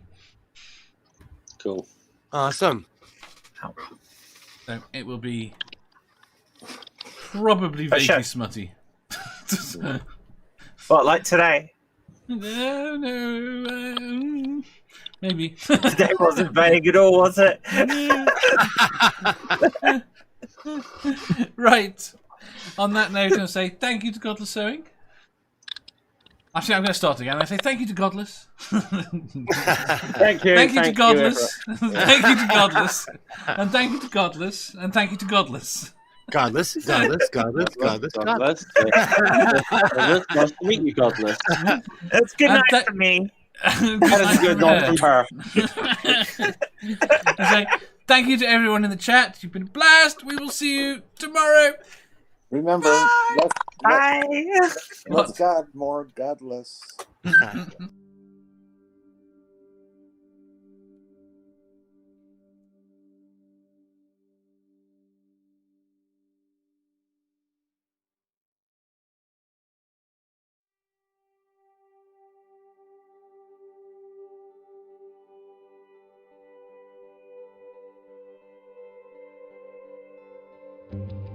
Cool. Awesome. So it will be probably vaguely smutty. What, like today? No, maybe. Today wasn't vague at all, was it? Right. On that note, I'm going to say thank you to Godless Sewing. Actually, I'm going to start again. I say thank you to Godless. Thank you. Thank you to Godless. Thank you to Godless. And thank you to Godless. And thank you to Godless. Godless. Nice to meet you, Godless. That's good night for me. That is good night from her. So, thank you to everyone in the chat. You've been a blast. We will see you tomorrow. Remember, less God, more godless. Thank you.